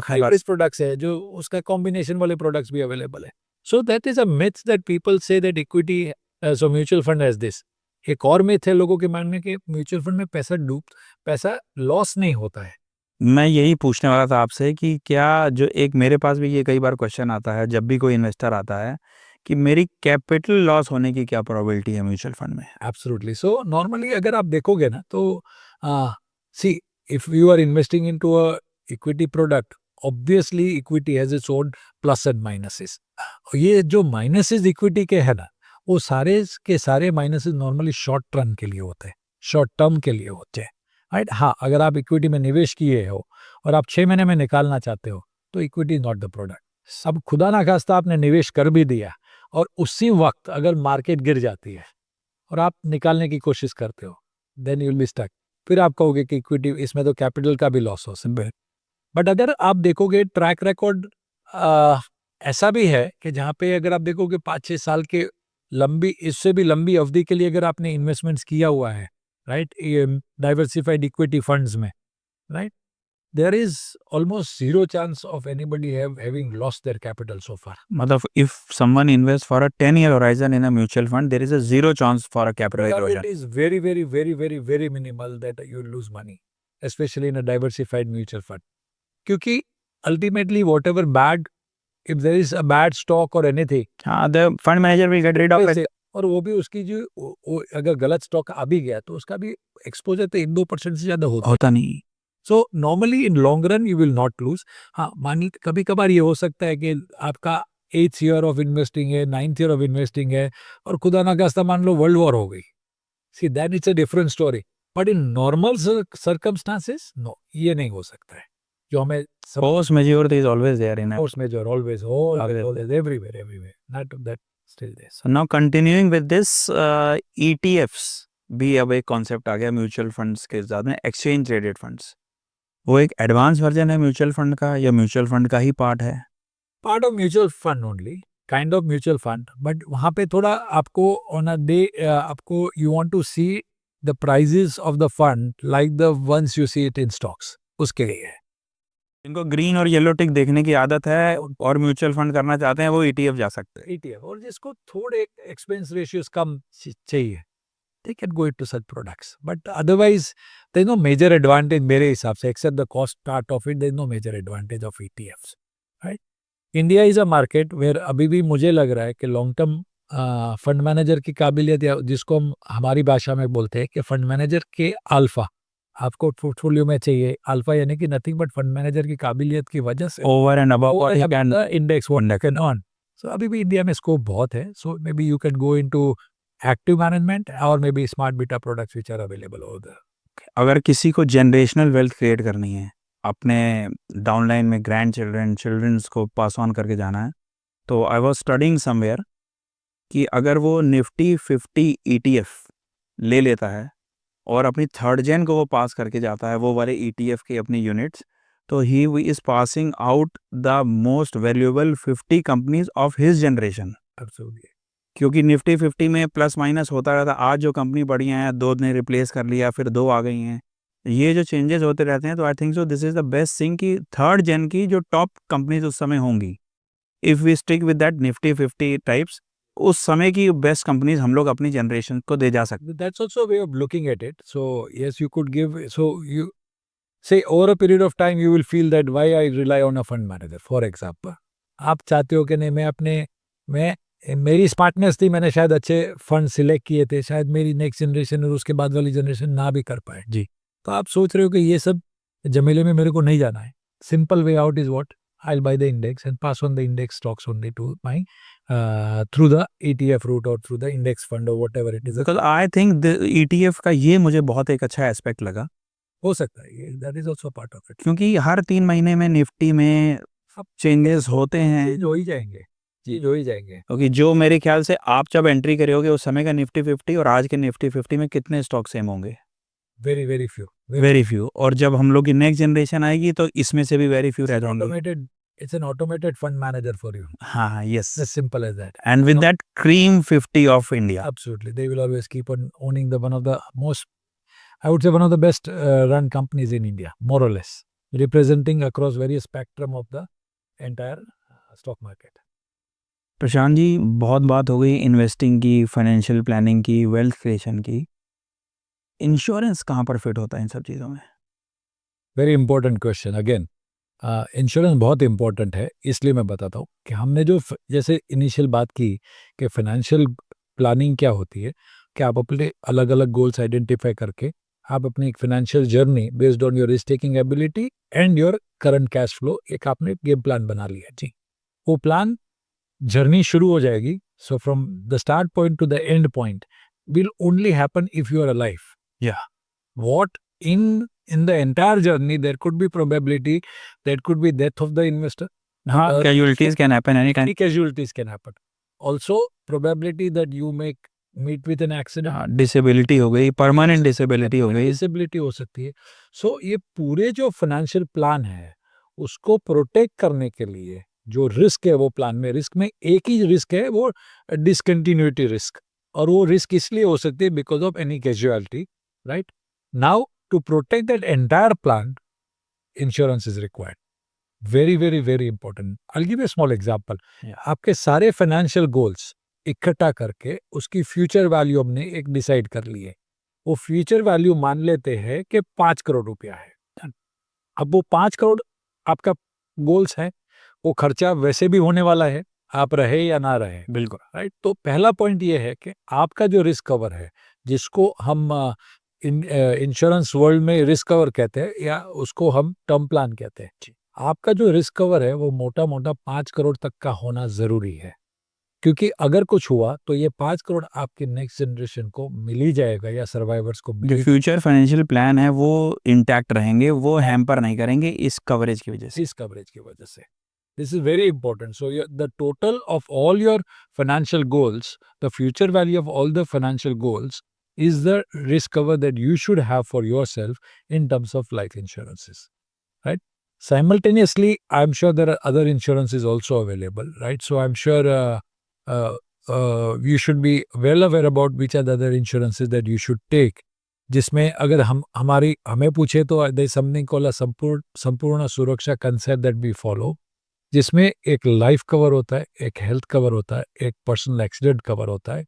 प्रोडक्ट्स है, जो उसका कॉम्बिनेशन वाले प्रोडक्ट्स भी अवेलेबल है। So that is a myth that people say that equity so mutual fund has this. एक और मिथ है लोगों के मानने के म्यूचुअल फंड में पैसा लॉस नहीं होता है। मैं यही पूछने वाला था आपसे कि क्या जो एक मेरे पास भी ये कई बार क्वेश्चन आता है जब भी कोई इन्वेस्टर आता है कि मेरी कैपिटल लॉस होने की क्या प्रोबेबिलिटी है म्यूचुअल फंड में? एब्सोल्युटली। सो नॉर्मली अगर आप देखोगे ना तो see, if you are investing into a equity product, obviously equity has its own plus and minuses. ये जो माइनसेस इक्विटी के है ना, वो सारे के सारे माइनसेस नॉर्मली शॉर्ट टर्म के लिए होते हैं, शॉर्ट टर्म के लिए होते हैं, राइट। हाँ, अगर आप इक्विटी में निवेश किए हो और आप 6 महीने में निकालना चाहते हो तो equity is not the product. अब खुदा ना खास्ता आपने निवेश कर भी दिया और उसी वक्त अगर मार्केट गिर जाती है और आप निकालने की कोशिश करते हो, then you will be stuck. फिर आप कहोगे कि इक्विटी, इसमें तो कैपिटल का भी लॉस हो सकता है। बट अगर आप देखोगे ट्रैक रिकॉर्ड ऐसा भी है कि जहाँ पे अगर आप देखोगे 5-6 साल के लंबी, इससे भी लंबी अवधि के लिए अगर आपने इन्वेस्टमेंट्स किया हुआ है, राइट, डाइवर्सिफाइड इक्विटी फंड्स में, right, there is almost zero chance of anybody having lost their capital so far. मतलब if someone invests for a 10-year horizon in a mutual fund, there is a zero chance for a capital erosion. It is very, very, very, very, very minimal that you lose money, especially in a diversified mutual fund. क्योंकि ultimately whatever bad, if there is a bad stock or anything, हाँ, the fund manager will get rid of it. और वो भी उसकी जो अगर गलत stock आ भी गया तो उसका भी एक्सपोजर तो 1-2% से ज्यादा होता नहीं. So normally in long run you will not lose. हाँ, मान कभी कभार ये हो सकता है कि आपका 8th ईयर ऑफ इन्वेस्टिंग है, 9th ईयर ऑफ इन्वेस्टिंग है, और खुदा ना खास्ता मान लो वर्ल्ड वॉर हो गई, see that it's a different story. But in normal circumstances no, ये नहीं हो सकता है. जो हमें Force majeure is always there in a. Force majeure always everywhere not that still there. So now continuing with this, ETFs भी अब एक कॉन्सेप्ट आ गया म्यूचुअल फंड्स के साथ में, एक्सचेंज ट्रेडेड फंड्स. वो एक एडवांस वर्जन है म्यूचुअल फंड का या म्यूचुअल फंड का ही पार्ट है? Part of mutual fund only, kind of mutual fund, but वहाँ पे थोड़ा आपको ऑन अ डे आपको you want to see the prices of the fund like the ones you see it in stocks, उसके लिए है. इनको ग्रीन और येलो टिक देखने की आदत है और म्यूचुअल फंड करना चाहते हैं, वो ETF जा सकते हैं. ETF, और जिसको थोड़े एक्सपेंस रेशियोज कम चाहिए, they can go into such products. But otherwise, there's no major advantage मेरे हिसाब से, except the cost part of it, there's no major advantage of ETFs. Right? India is a market where अभी भी मुझे लग रहा है कि लॉन्ग टर्म फंड मैनेजर की काबिलियत, या जिसको हम हमारी भाषा में बोलते हैं कि फंड मैनेजर के अल्फा आपको पोर्टफोलियो में चाहिए. अल्फा यानी कि नथिंग बट फंड मैनेजर की काबिलियत की वजह से over and above index one can earn. So अभी भी इंडिया में स्कोप बहुत है. So maybe you can go into active management or maybe smart beta products which are available over there. अगर किसी को जनरेशनल वेल्थ क्रिएट करनी है, अपने डाउनलाइन में ग्रैंड चिल्ड्रन चिल्ड्रंस को पास ऑन करके जाना है, तो आई वाज स्टडिंग समवेयर कि अगर वो निफ्टी 50 ETF ले लेता है और अपनी थर्ड जेन को वो पास करके जाता है, वो वाले ETF के अपनी यूनिट्स, तो he is passing out the most valuable 50 companies of his generation. Absolutely. क्योंकि निफ्टी 50 में प्लस माइनस होता रहता. आज जो कंपनी बढ़िया है, 2 ने रिप्लेस कर लिया, फिर 2 आ गई हैं, ये जो चेंजेस होते रहते हैं. तो I think so this is the best thing कि थर्ड जेन की जो टॉप कंपनीज उस समय होंगी, if we stick with that Nifty 50 types, उस समय की बेस्ट कंपनीज हम लोग अपनी जनरेशन को दे जा सकते. That's also a way of looking at it. So yes, you could give. So you say over a period of time you will feel that why I rely on a fund manager. For example, आप चाहते हो कि नहीं, मैं मेरी smartness थी, मैंने शायद अच्छे फंड सिलेक्ट किए थे, शायद मेरी नेक्स्ट जनरेशन और उसके बाद वाली जनरेशन ना भी कर पाए जी. तो आप सोच रहे हो कि ये सब जमेले में मेरे को नहीं जाना है. Simple way out is what I will buy the index and pass on the index stocks only to my through the ETF route और थ्रू द इंडेक्स फंड और whatever it is. Because I think the ETF का ये मुझे बहुत एक अच्छा aspect लगा. हो सकता है that is also part of it, क्योंकि हर 3 महीने में निफ्टी में चेंजेस होते हैं. चेंज हो ही जाएंगे, चेंज हो ही जाएंगे. क्योंकि जो मेरे ख्याल से आप जब एंट्री करोगे उस समय का निफ्टी 50 और आज के निफ्टी 50 में कितने स्टॉक सेम होंगे? Very very few, very few. और जब हम लोग की नेक्स्ट जनरेशन आएगी तो इसमें से भी वेरी फ्यू रह जाएंगे. Automated, it's an automated fund manager for you. हाँ, yes. As simple as that. And with that cream 50 of India. Absolutely. They will always keep on owning the one of the most, I would say one of the best run companies in India, more or less, representing across various spectrum of the entire stock market. Prashant ji, बहुत बात हो गई investing की, financial planning की, wealth creation की. Insurance कहाँ पर fit होता है इन सब चीज़ों में? Very important question again. Insurance बहुत इंपॉर्टेंट है, इसलिए मैं बताता हूँ कि हमने जो जैसे इनिशियल बात की कि फाइनेंशियल प्लानिंग क्या होती है, कि आप अपने अलग अलग गोल्स आइडेंटिफाई करके आप अपनी एक financial journey based on your risk taking ability and your current cash flow, एक आपने गेम प्लान बना लिया जी. वो प्लान जर्नी शुरू हो जाएगी. So from the start point to the end point will only happen if you are alive. Yeah. What in the entire journey there could be probability, there could be death of the investor. हाँ, casualties can happen anytime. Any casualties can happen. Also probability that you meet with an accident. हाँ, disability हो गई, permanent disability हो गई. Disability हो सकती है. सो ये पूरे जो फाइनेंशियल प्लान है उसको प्रोटेक्ट करने के लिए जो रिस्क है वो प्लान में, रिस्क में एक ही रिस्क है, वो डिसकंटिन्यूटी रिस्क, और वो रिस्क इसलिए हो सकती है because of any casualty, right? Now to protect that entire plan, insurance is required, very very very important. I give a small example. आपके सारे फाइनेंशियल गोल्स इकट्ठा करके उसकी फ्यूचर वैल्यू हमने एक डिसाइड कर ली है, वो फ्यूचर वैल्यू मान लेते हैं कि 5 करोड़ रुपया है। अब वो 5 करोड़ आपका गोल्स है, वो खर्चा वैसे भी होने वाला है, आप रहे या ना रहे, बिल्कुल राइट? तो पहला पॉइंट ये है कि आपका जो रिस्क कवर है, जिसको हम इंश्योरेंस वर्ल्ड में रिस्क कवर कहते हैं, या उसको हम टर्म प्लान कहते हैं, आपका जो रिस्क कवर है वो मोटा मोटा 5 करोड़ तक का होना जरूरी है, क्योंकि अगर कुछ हुआ तो ये 5 करोड़ आपके नेक्स्ट जनरेशन को मिल ही जाएगा, या सर्वाइवर्स को जो फ्यूचर फाइनेंशियल प्लान है वो इंटैक्ट रहेंगे, वो हैम्पर नहीं करेंगे इस कवरेज की वजह से। इस कवरेज की वजह से। This is very important. So the total of all your financial goals, the future value of all the financial goals is the risk cover that you should have for yourself in terms of life insurances, right? Simultaneously, I'm sure there are other insurances also available, right? So I'm sure you should be well aware about which are the other insurances that you should take. जिसमें अगर हमें पूछे तो there is something called a संपूर्ण सुरक्षा concept that we follow, जिसमें एक life cover होता है, एक हेल्थ कवर होता है, एक पर्सनल एक्सीडेंट कवर होता है.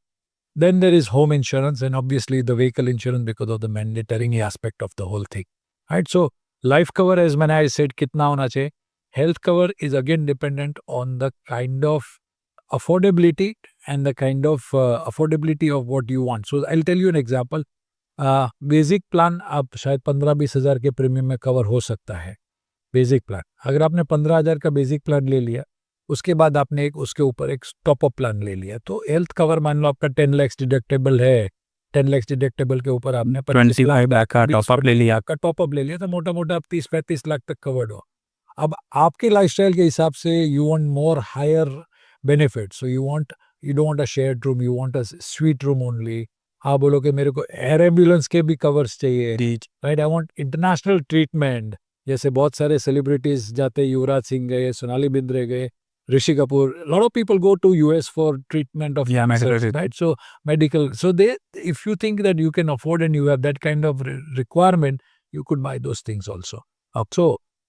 Then there is home insurance and obviously the vehicle insurance because of the mandatory aspect of the whole thing. Right? So life cover, as I said, kitna hona chahiye. Health cover is again dependent on the kind of affordability and the kind of affordability of what you want. So I'll tell you an example. Basic plan आप शायद 15-20 हज़ार के premium में cover हो सकता है. Basic plan, अगर आपने 15,000 का बेसिक प्लान ले लिया, उसके बाद आपने एक उसके ऊपर एक टॉपअप प्लान ले लिया, तो हेल्थ कवर मान लो आपका 10 लाख डिडक्टेबल है, 10 लाख डिडक्टेबल के ऊपर आपने 25 लाख का टॉपअप ले लिया, आपका टॉपअप ले लिया, तो मोटा मोटा आप 30-35 लाख तक कवर्ड हो. अब आपके लाइफस्टाइल के हिसाब से you want more higher benefit, so you don't want a shared room, you want a suite room only. आप बोलो कि मेरे को एयर एम्बुलेंस के भी कवर्स चाहिए, right? I want international treatment, जैसे बहुत सारे सेलिब्रिटीज जाते, युवराज सिंह गए, सोनाली बिंद्रे गए, Rishi Kapoor. A lot of people go to US for treatment of cancer, right? So medical. So if you think that you can afford and you have that kind of requirement, you could buy those things also. So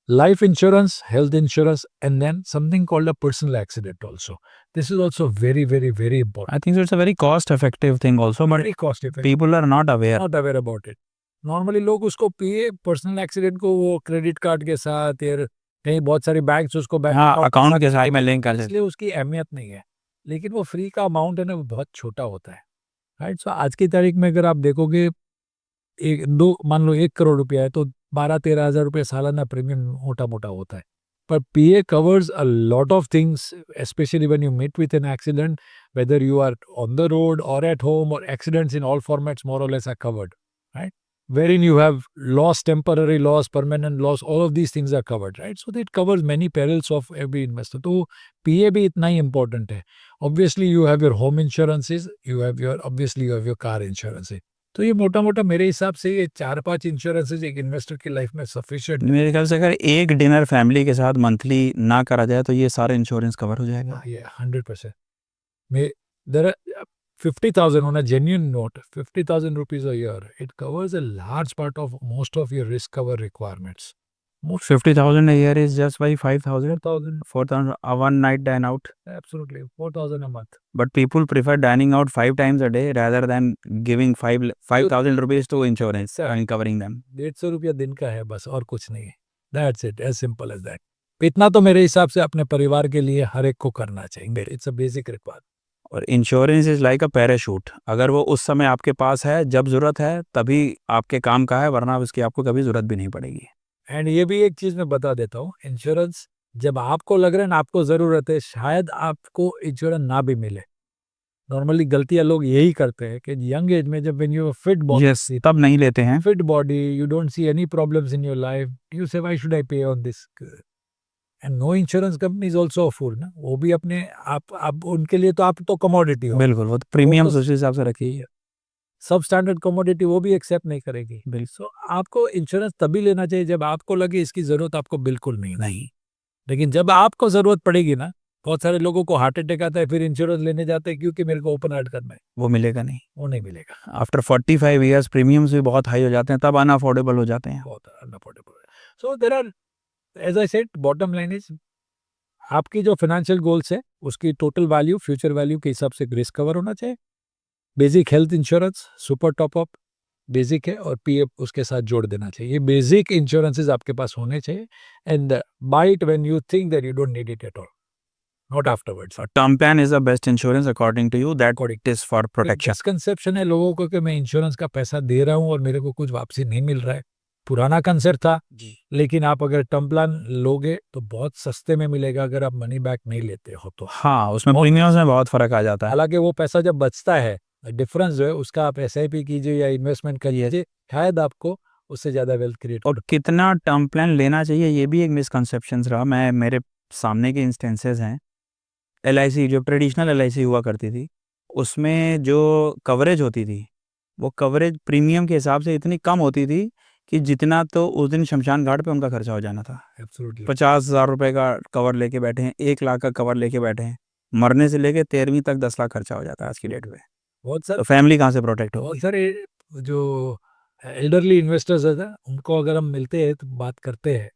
life insurance, health insurance, and then something called a personal accident also. This is also very, very, very important. I think so it's a very cost-effective thing also, but Very cost effective. people are not aware. Not aware about it. Normally लोग उसको पिए personal accident को वो credit card के साथ, या कहीं बहुत सारी बैंक्स उसको अकाउंट के साथ में लिंक कर देते हैं, इसलिए उसकी अहमियत नहीं है. लेकिन वो फ्री का अमाउंट है ना, वो बहुत छोटा होता है, राइट? सो आज की तारीख में अगर आप देखोगे, मान लो 1 करोड़ रुपया है, तो 12-13 हज़ार रुपये सालाना प्रीमियम मोटा मोटा होता है. पर PA covers a lot of things, especially when you meet with an accident, whether you are on the road or at home, or accidents in all formats more or less are covered, right? Wherein you have loss, temporary loss, permanent loss, all of these things are covered, right? So that covers many perils of every investor. तो PA भी इतना ही important है. Obviously you have your home insurances, obviously you have your car insurances. तो ये मोटा मोटा मेरे हिसाब से ये 4-5 इंश्योरेंसेज एक इन्वेस्टर की लाइफ में सफिशिएंट. मेरे ख्याल से अगर एक डिनर फैमिली के साथ मंथली ना करा जाए तो ये सारे इंश्योरेंस कवर हो जाएगा. ये 100%. There are 50,000 on a genuine note, 50,000 rupees a year. It covers a large part of most of your risk cover requirements. 50,000 a year is just by 5,000, 4,000 a one night dine out. Absolutely, 4,000 a month. But people prefer dining out 5 times a day rather than giving 5,000 rupees to insurance and covering them. 150 रुपया दिन का है बस, और कुछ नहीं है. That's it, as simple as that. इतना तो मेरे हिसाब से अपने परिवार के लिए हर एक को करना चाहिए. It's a basic requirement. और insurance is like a parachute. अगर वो उस समय आपके पास है, जब जरूरत है तभी आपके काम का है, वरना उसकी आपको कभी जरूरत भी नहीं पड़ेगी. एंड ये भी एक चीज मैं बता देता हूँ, इंश्योरेंस जब आपको लग रहा है ना आपको जरूरत है, शायद आपको इंश्योरेंस ना भी मिले. नॉर्मली गलतियां लोग यही करते हैं कि यंग एज में, जब व्हेन यू फिट बॉडी, तब नहीं लेते हैं. Fit body, you don't see any problems in your life, you say why should I pay on this. And no insurance company is also a fool ना, वो भी अपने आप उनके लिए तो आप तो कमोडिटी हो. बिल्कुल, वो तो प्रीमियम उस हिसाब से रखी है. सब स्टैंडर्ड कमोडिटी वो भी एक्सेप्ट नहीं करेगी। बिल्कुल सो आपको इंश्योरेंस तभी लेना चाहिए जब आपको लगे इसकी ज़रूरत आपको बिल्कुल नहीं। नहीं। लेकिन जब आपको ज़रूरत पड़ेगी ना, बहुत सारे लोगों को हार्ट अटैक आता है, फिर इंश्योरेंस लेने जाते हैं क्योंकि मेरे को ओपन हार्ट करना है, वो मिलेगा नहीं। वो नहीं मिलेगा, आफ्टर 45 ईयर्स प्रीमियम्स भी बहुत हाई हो जाते हैं, तब अनअफोर्डेबल हो जाते हैं। बहुत अनअफोर्डेबल है। So there are, as I said, bottom line is आपकी जो फाइनेंशियल गोल्स है उसकी टोटल वैल्यू, फ्यूचर वैल्यू के हिसाब से रिस्क कवर होना चाहिए। Basic health insurance, super top up basic है, और पीएफ उसके साथ जोड़ देना चाहिए। ये बेसिक इंश्योरेंसेस आपके पास होने चाहिए, and buy it when you think that you don't need it at all, not afterwards. Term plan is the best insurance according to you, that it is for protection. Misconception है लोगों को कि मैं insurance का पैसा दे रहा हूँ और मेरे को कुछ वापसी नहीं मिल रहा है। पुराना कंसेप्ट था, जी। लेकिन आप अगर टर्म प्लान लोगे तो बहुत सस्ते में मिलेगा अगर आप मनी बैक नहीं लेते हो तो। हाँ, उसमें प्रीमियम्स में बहुत फर्क आ जाता है। हालांकि वो पैसा जब बचता है, डिफरेंस जो है उसका आप एसआईपी कीजिए या इन्वेस्टमेंट करिए, शायद आपको उससे ज्यादा वेल्थ क्रिएट और कितना टर्म प्लान लेना चाहिए ये भी एक मिसकंसेप्शन रहा। मैं मेरे सामने के इंस्टेंसेस हैं, LIC जो ट्रेडिशनल LIC हुआ करती थी, उसमें जो कवरेज होती थी वो कवरेज प्रीमियम के हिसाब से इतनी कम होती थी कि जितना तो उस दिन शमशान घाट पे उनका खर्चा हो जाना था। एब्सोल्युटली 50,000 रुपए का कवर लेके बैठे हैं, 1 लाख का कवर लेके बैठे हैं, मरने से लेके 13वीं तक 10 लाख खर्चा हो जाता है आज की डेट पे। बहुत तो सारे फैमिली कहाँ से प्रोटेक्ट बहुत होगी? सारे जो एल्डरली इन्वेस्टर्स है ना, उनको अगर हम मिलते हैं तो बात करते हैं,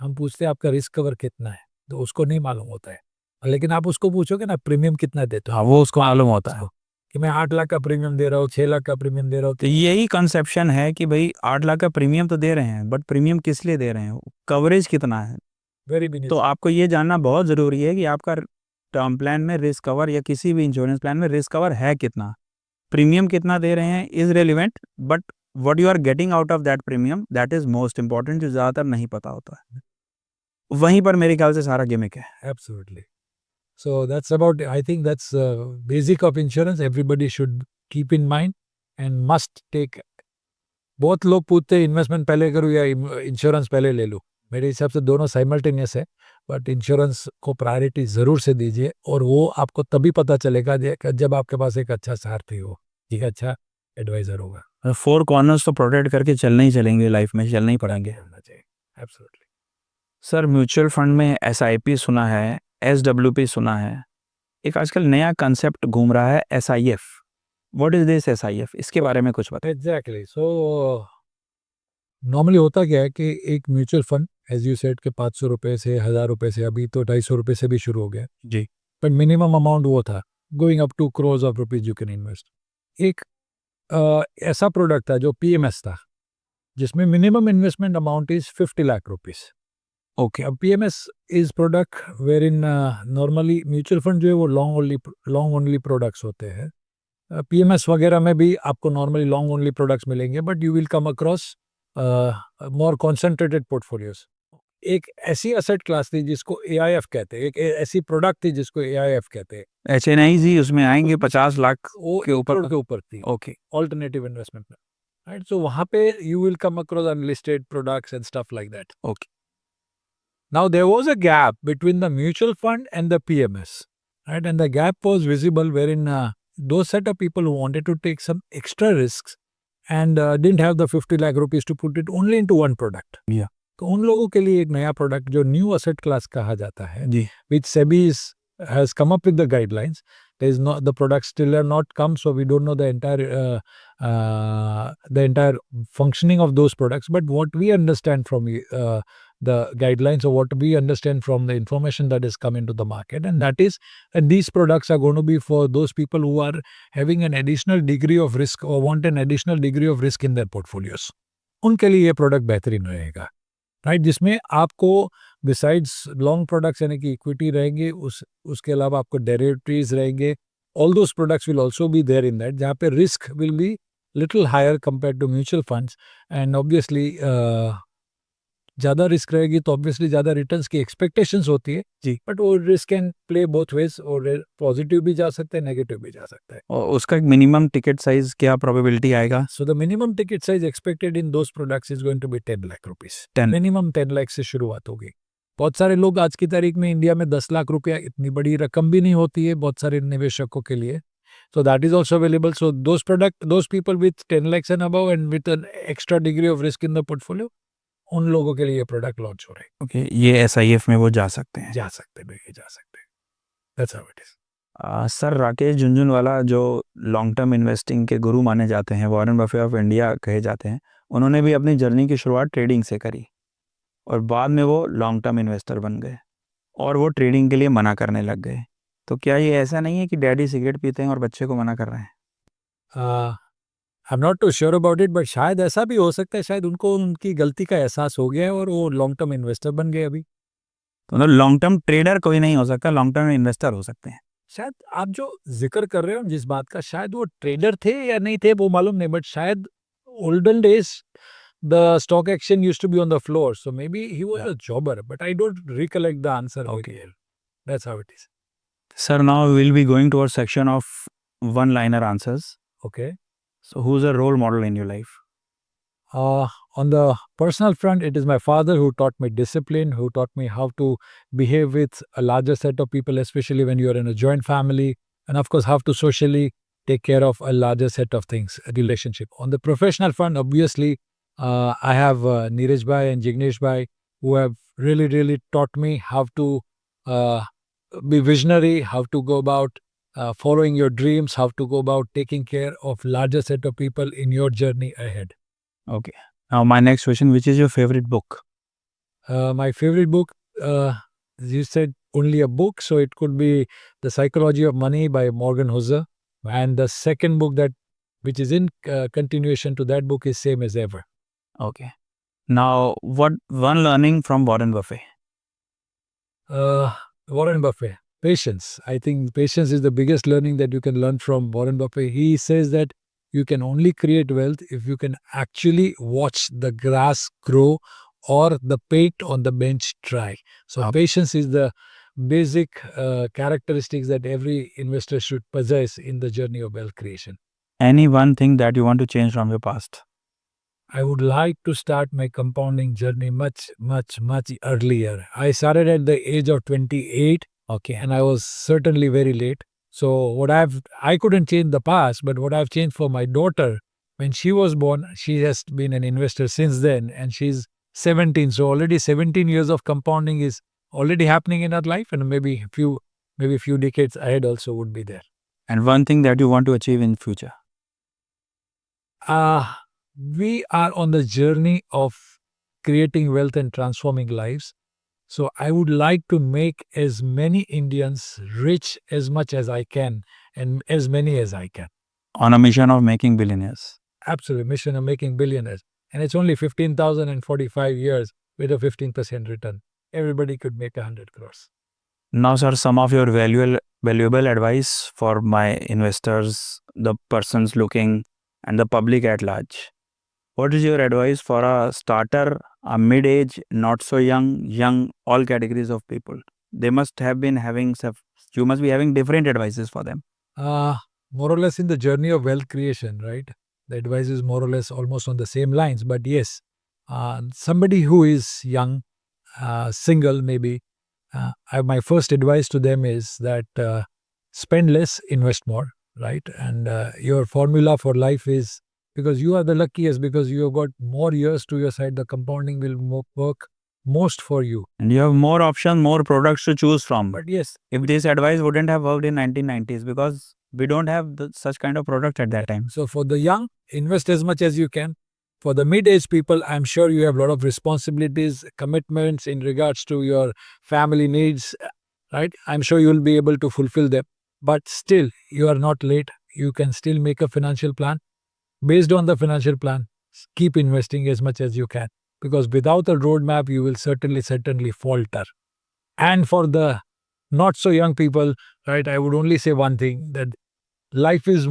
हम पूछते हैं आपका रिस्क कवर कितना है, तो उसको नहीं मालूम होता है। लेकिन आप उसको पूछोगे ना प्रीमियम कितना देते हो, हाँ, वो उसको मालूम होता है। उसको कि मैं 8 लाख का प्रीमियम दे रहा हूँ, 6 लाख का प्रीमियम दे रहा हूँ। तो यही कंसेप्शन है कि भाई 8 लाख का प्रीमियम तो दे रहे हैं, बट प्रीमियम किस लिए दे रहे हैं, कवरेज कितना है। वेरी तो मिनिमल। आपको ये जानना बहुत ज़रूरी है कि आपका टर्म प्लान में रिस्क कवर या किसी भी इंश्योरेंस प्लान में रिस्क कवर है कितना, प्रीमियम कितना दे रहे हैं is relevant, but what you are getting out of that premium that is most important, जो ज़्यादातर नहीं पता होता है। वहीं पर मेरे ख्याल से सारा गिमिक है। Absolutely. So that's about, I think that's basic of insurance. Everybody should keep in mind and must take. बहुत लोग पूछते हैं इन्वेस्टमेंट पहले करूँ या इंश्योरेंस पहले ले लूँ। मेरे हिसाब से दोनों साइमल्टेनियस है, बट इंश्योरेंस को प्रायोरिटी ज़रूर से दीजिए, और वो आपको तभी पता चलेगा जब आपके पास एक अच्छा सारथी हो, एक अच्छा एडवाइजर होगा। 4 कॉर्नर्स तो प्रोटेक्ट करके चलना ही चलेंगे, लाइफ में चलना ही पड़ेंगे। होना चाहिए। एब्सोल्युटली। सर, म्यूचुअल फंड में SIP सुना है, SWP सुना है, एक आजकल नया कंसेप्ट घूम रहा है SIF। What is this SIF? इसके बारे में कुछ बताइए। एग्जैक्टली। सो नॉर्मली होता क्या है कि एक mutual fund, as you said, के 500 रुपए से, 1000 रुपए से, अभी तो 250 रुपए से भी शुरू हो गया, जी। बट मिनिमम अमाउंट वो था, going up to crores of rupees you can invest. एक ऐसा प्रोडक्ट था जो PMS था, जिसमें minimum investment amount is 50 lakh rupees. Okay. अब PMS is product wherein, normally mutual fund जो है वो लॉन्ग ओनली प्रोडक्ट्स होते हैं। PMS वगैरह में भी आपको नॉर्मली लॉन्ग ओनली प्रोडक्ट्स मिलेंगे, but you will come across more concentrated portfolios. एक ऐसी असेट क्लास थी जिसको AIF कहते हैं, एक ऐसी प्रोडक्ट थी जिसको AIF कहते हैं। HNI उसमें आएंगे 50 लाख वो के ऊपर। करोड़ के ऊपर थी, ओके। ऑल्टरनेटिव इन्वेस्टमेंट में, राइट। सो वहां पे you will come across unlisted products and stuff like that. Okay. Now there was a gap between the mutual fund and the PMS, right? And the gap was visible wherein those set of people who wanted to take some extra risks and didn't have the 50 lakh rupees to put it only into one product. Yeah. तो उन लोगों के लिए एक नया product जो new asset class कहा जाता है, जी। which SEBI has come up with the guidelines. There is not, the products still are not come, so we don't know the entire functioning of those products. But what we understand from the guidelines, or what we understand from the information that has come into the market, and that is that these products are going to be for those people who are having an additional degree of risk or want an additional degree of risk in their portfolios. उनके लिए ये product बेहतरीन रहेगा, right, जिसमें आपको besides long products यानी कि equity रहेंगे, उसके अलावा आपको डेरिवेटिव्स रहेंगे, all those products will also be there in that, जहाँ पे risk will be little higher compare to mutual funds, and obviously ज़्यादा रिस्क रहेगी तो ऑब्वियसली ज़्यादा रिटर्न्स की एक्सपेक्टेशंस होती है जी। बट वो risk can play both ways, और पॉजिटिव भी जा सकता है, नेगेटिव भी जा सकता है। और उसका मिनिमम टिकट साइज क्या प्रोबेबिलिटी आएगा? So the minimum ticket size expected in those products is going to be 10 lakh rupees. 10। Minimum 10 lakh से शुरुआत होगी। बहुत सारे लोग आज की तारीख में इंडिया में 10 लाख रुपया इतनी बड़ी रकम भी नहीं होती है बहुत सारे निवेशकों के लिए, So that is also available. So those people with 10 lakhs and above and with an extra degree of risk in the portfolio, उन लोगों के लिए ये प्रोडक्ट लॉन्च हो रहे हैं. ओके, ये SIF में वो जा सकते हैं. जा सकते हैं भैया, जा सकते हैं. That's how it is. Sir, Rakesh Jhunjhunwala जो लॉन्ग टर्म इन्वेस्टिंग के गुरु माने जाते हैं, वॉरेन बफे ऑफ इंडिया कहे जाते हैं, उन्होंने भी अपनी जर्नी की शुरुआत ट्रेडिंग से करी और बाद में वो लॉन्ग टर्म इन्वेस्टर बन गए और वो ट्रेडिंग के लिए मना करने लग गए. तो क्या ये ऐसा नहीं है कि डैडी सिगरेट पीते हैं और बच्चे को मना कर रहे हैं? I am not too sure about it, but शायद ऐसा भी हो सकता है. शायद उनको उनकी गलती का एहसास हो गया है और वो लॉन्ग टर्म इन्वेस्टर बन गए अभी. तो लॉन्ग टर्म ट्रेडर कोई नहीं हो सकता, लॉन्ग टर्म इन्वेस्टर हो सकते हैं. शायद आप जो जिक्र कर रहे हो जिस बात का, शायद वो ट्रेडर थे या नहीं थे वो मालूम नहीं, बट शायद olden days the stock action used to be on the floor, so maybe he was a jobber, but I don't recollect the answer. Okay. Here. That's how it is. Sir, now we'll be going to our section of one-liner answers. Okay. So who's a role model in your life? On the personal front, it is my father who taught me discipline, who taught me how to behave with a larger set of people, especially when you are in a joint family, and of course, how to socially take care of a larger set of things, a relationship. On the professional front, obviously, I have Neeraj Bhai and Jignesh Bhai, who have really taught me how to be visionary, how to go about following your dreams, how to go about taking care of larger set of people in your journey ahead. Okay. Now my next question, which is your favorite book? My favorite book, you said only a book, so it could be The Psychology of Money by Morgan Housel. And the second book which is in continuation to that book is Same as Ever. Okay. Now, what one learning from Warren Buffett? Warren Buffett, patience. I think patience is the biggest learning that you can learn from Warren Buffett. He says that you can only create wealth if you can actually watch the grass grow or the paint on the bench dry. So patience is the basic characteristics that every investor should possess in the journey of wealth creation. Any one thing that you want to change from your past? I would like to start my compounding journey much earlier. I started at the age of 28. Okay. And I was certainly very late. So I couldn't change the past, but what I've changed for my daughter, when she was born, she has been an investor since then, and she's 17. So already 17 years of compounding is already happening in her life, and maybe a few decades ahead also would be there. And one thing that you want to achieve in future? We are on the journey of creating wealth and transforming lives. So I would like to make as many Indians rich as much as I can and as many as I can. On a mission of making billionaires. Absolutely, mission of making billionaires. And it's only 15,045 years with a 15% return. Everybody could make 100 crores. Now, sir, some of your valuable advice for my investors, the persons looking, and the public at large. What is your advice for a starter, a mid-age, not so young, all categories of people? They must have been having, you must be having different advices for them. More or less in the journey of wealth creation, right? The advice is more or less almost on the same lines. But yes, somebody who is young, single maybe, my first advice to them is that spend less, invest more, right? And your formula for life is, because you are the luckiest, because you have got more years to your side, the compounding will work most for you. And you have more options, more products to choose from. But yes, if this advice wouldn't have worked in 1990s, because we don't have such kind of product at that time. So for the young, invest as much as you can. For the mid-age people, I'm sure you have a lot of responsibilities, commitments in regards to your family needs, right? I'm sure you'll be able to fulfill them. But still, you are not late. You can still make a financial plan. Based on the financial plan, keep investing as much as you can. Because without a roadmap, you will certainly falter. And for the not so young people, right, I would only say one thing, that life is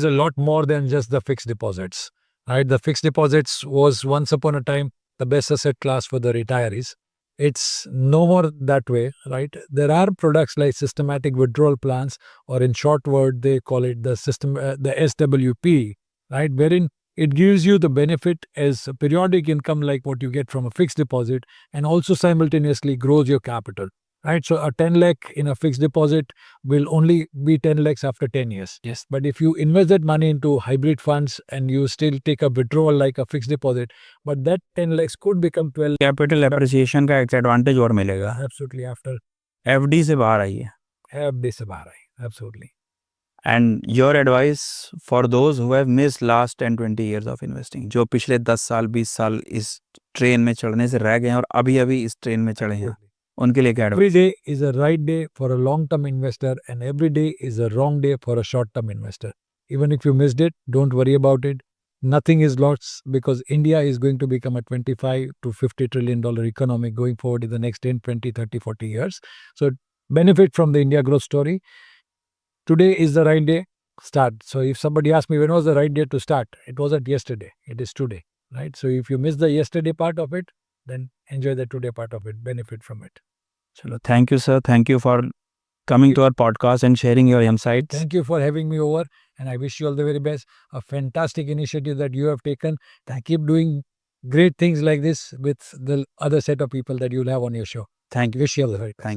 a lot more than just the fixed deposits. Right? The fixed deposits was once upon a time the best asset class for the retirees. It's no more that way, right? There are products like systematic withdrawal plans, or in short word, they call it the SWP, right? Wherein it gives you the benefit as a periodic income like what you get from a fixed deposit, and also simultaneously grows your capital. right? So a 10 lakh in a fixed deposit will only be 10 lakhs after 10 years. Yes. But if you invest that money into hybrid funds and you still take a withdrawal like a fixed deposit, but that 10 lakhs could become 12 capital appreciation का एक advantage और मिलेगा. absolutely after FD से बाहर आइए. have this about absolutely. And your advice for those who have miss last 10-20 years of investing, जो पिछले 10 साल 20 साल इस ट्रेन में चढ़ने से रह गए हैं और अभी अभी इस ट्रेन में चढ़े हैं, उनके लिए क्या Every advice? day is a right day for a long term investor, and every day is a wrong day for a short term investor. Even if you missed it, don't worry about it. Nothing is lost because India is going to become a 25 to 50 trillion dollar economy going forward in the next 10, 20, 30, 40 years. So benefit from the India growth story. Today is the right day. Start. So if somebody asks me when was the right day to start, it wasn't yesterday. It is today, right? So if you miss the yesterday part of it, then enjoy the today part of it. Benefit from it. चलो, thank you sir, thank you for coming to our podcast and sharing your insights. Thank you for having me over, and I wish you all the very best. A fantastic initiative that you have taken. And keep doing great things like this with the other set of people that you'll have on your show. Thank you. Wish you all the very best. Thank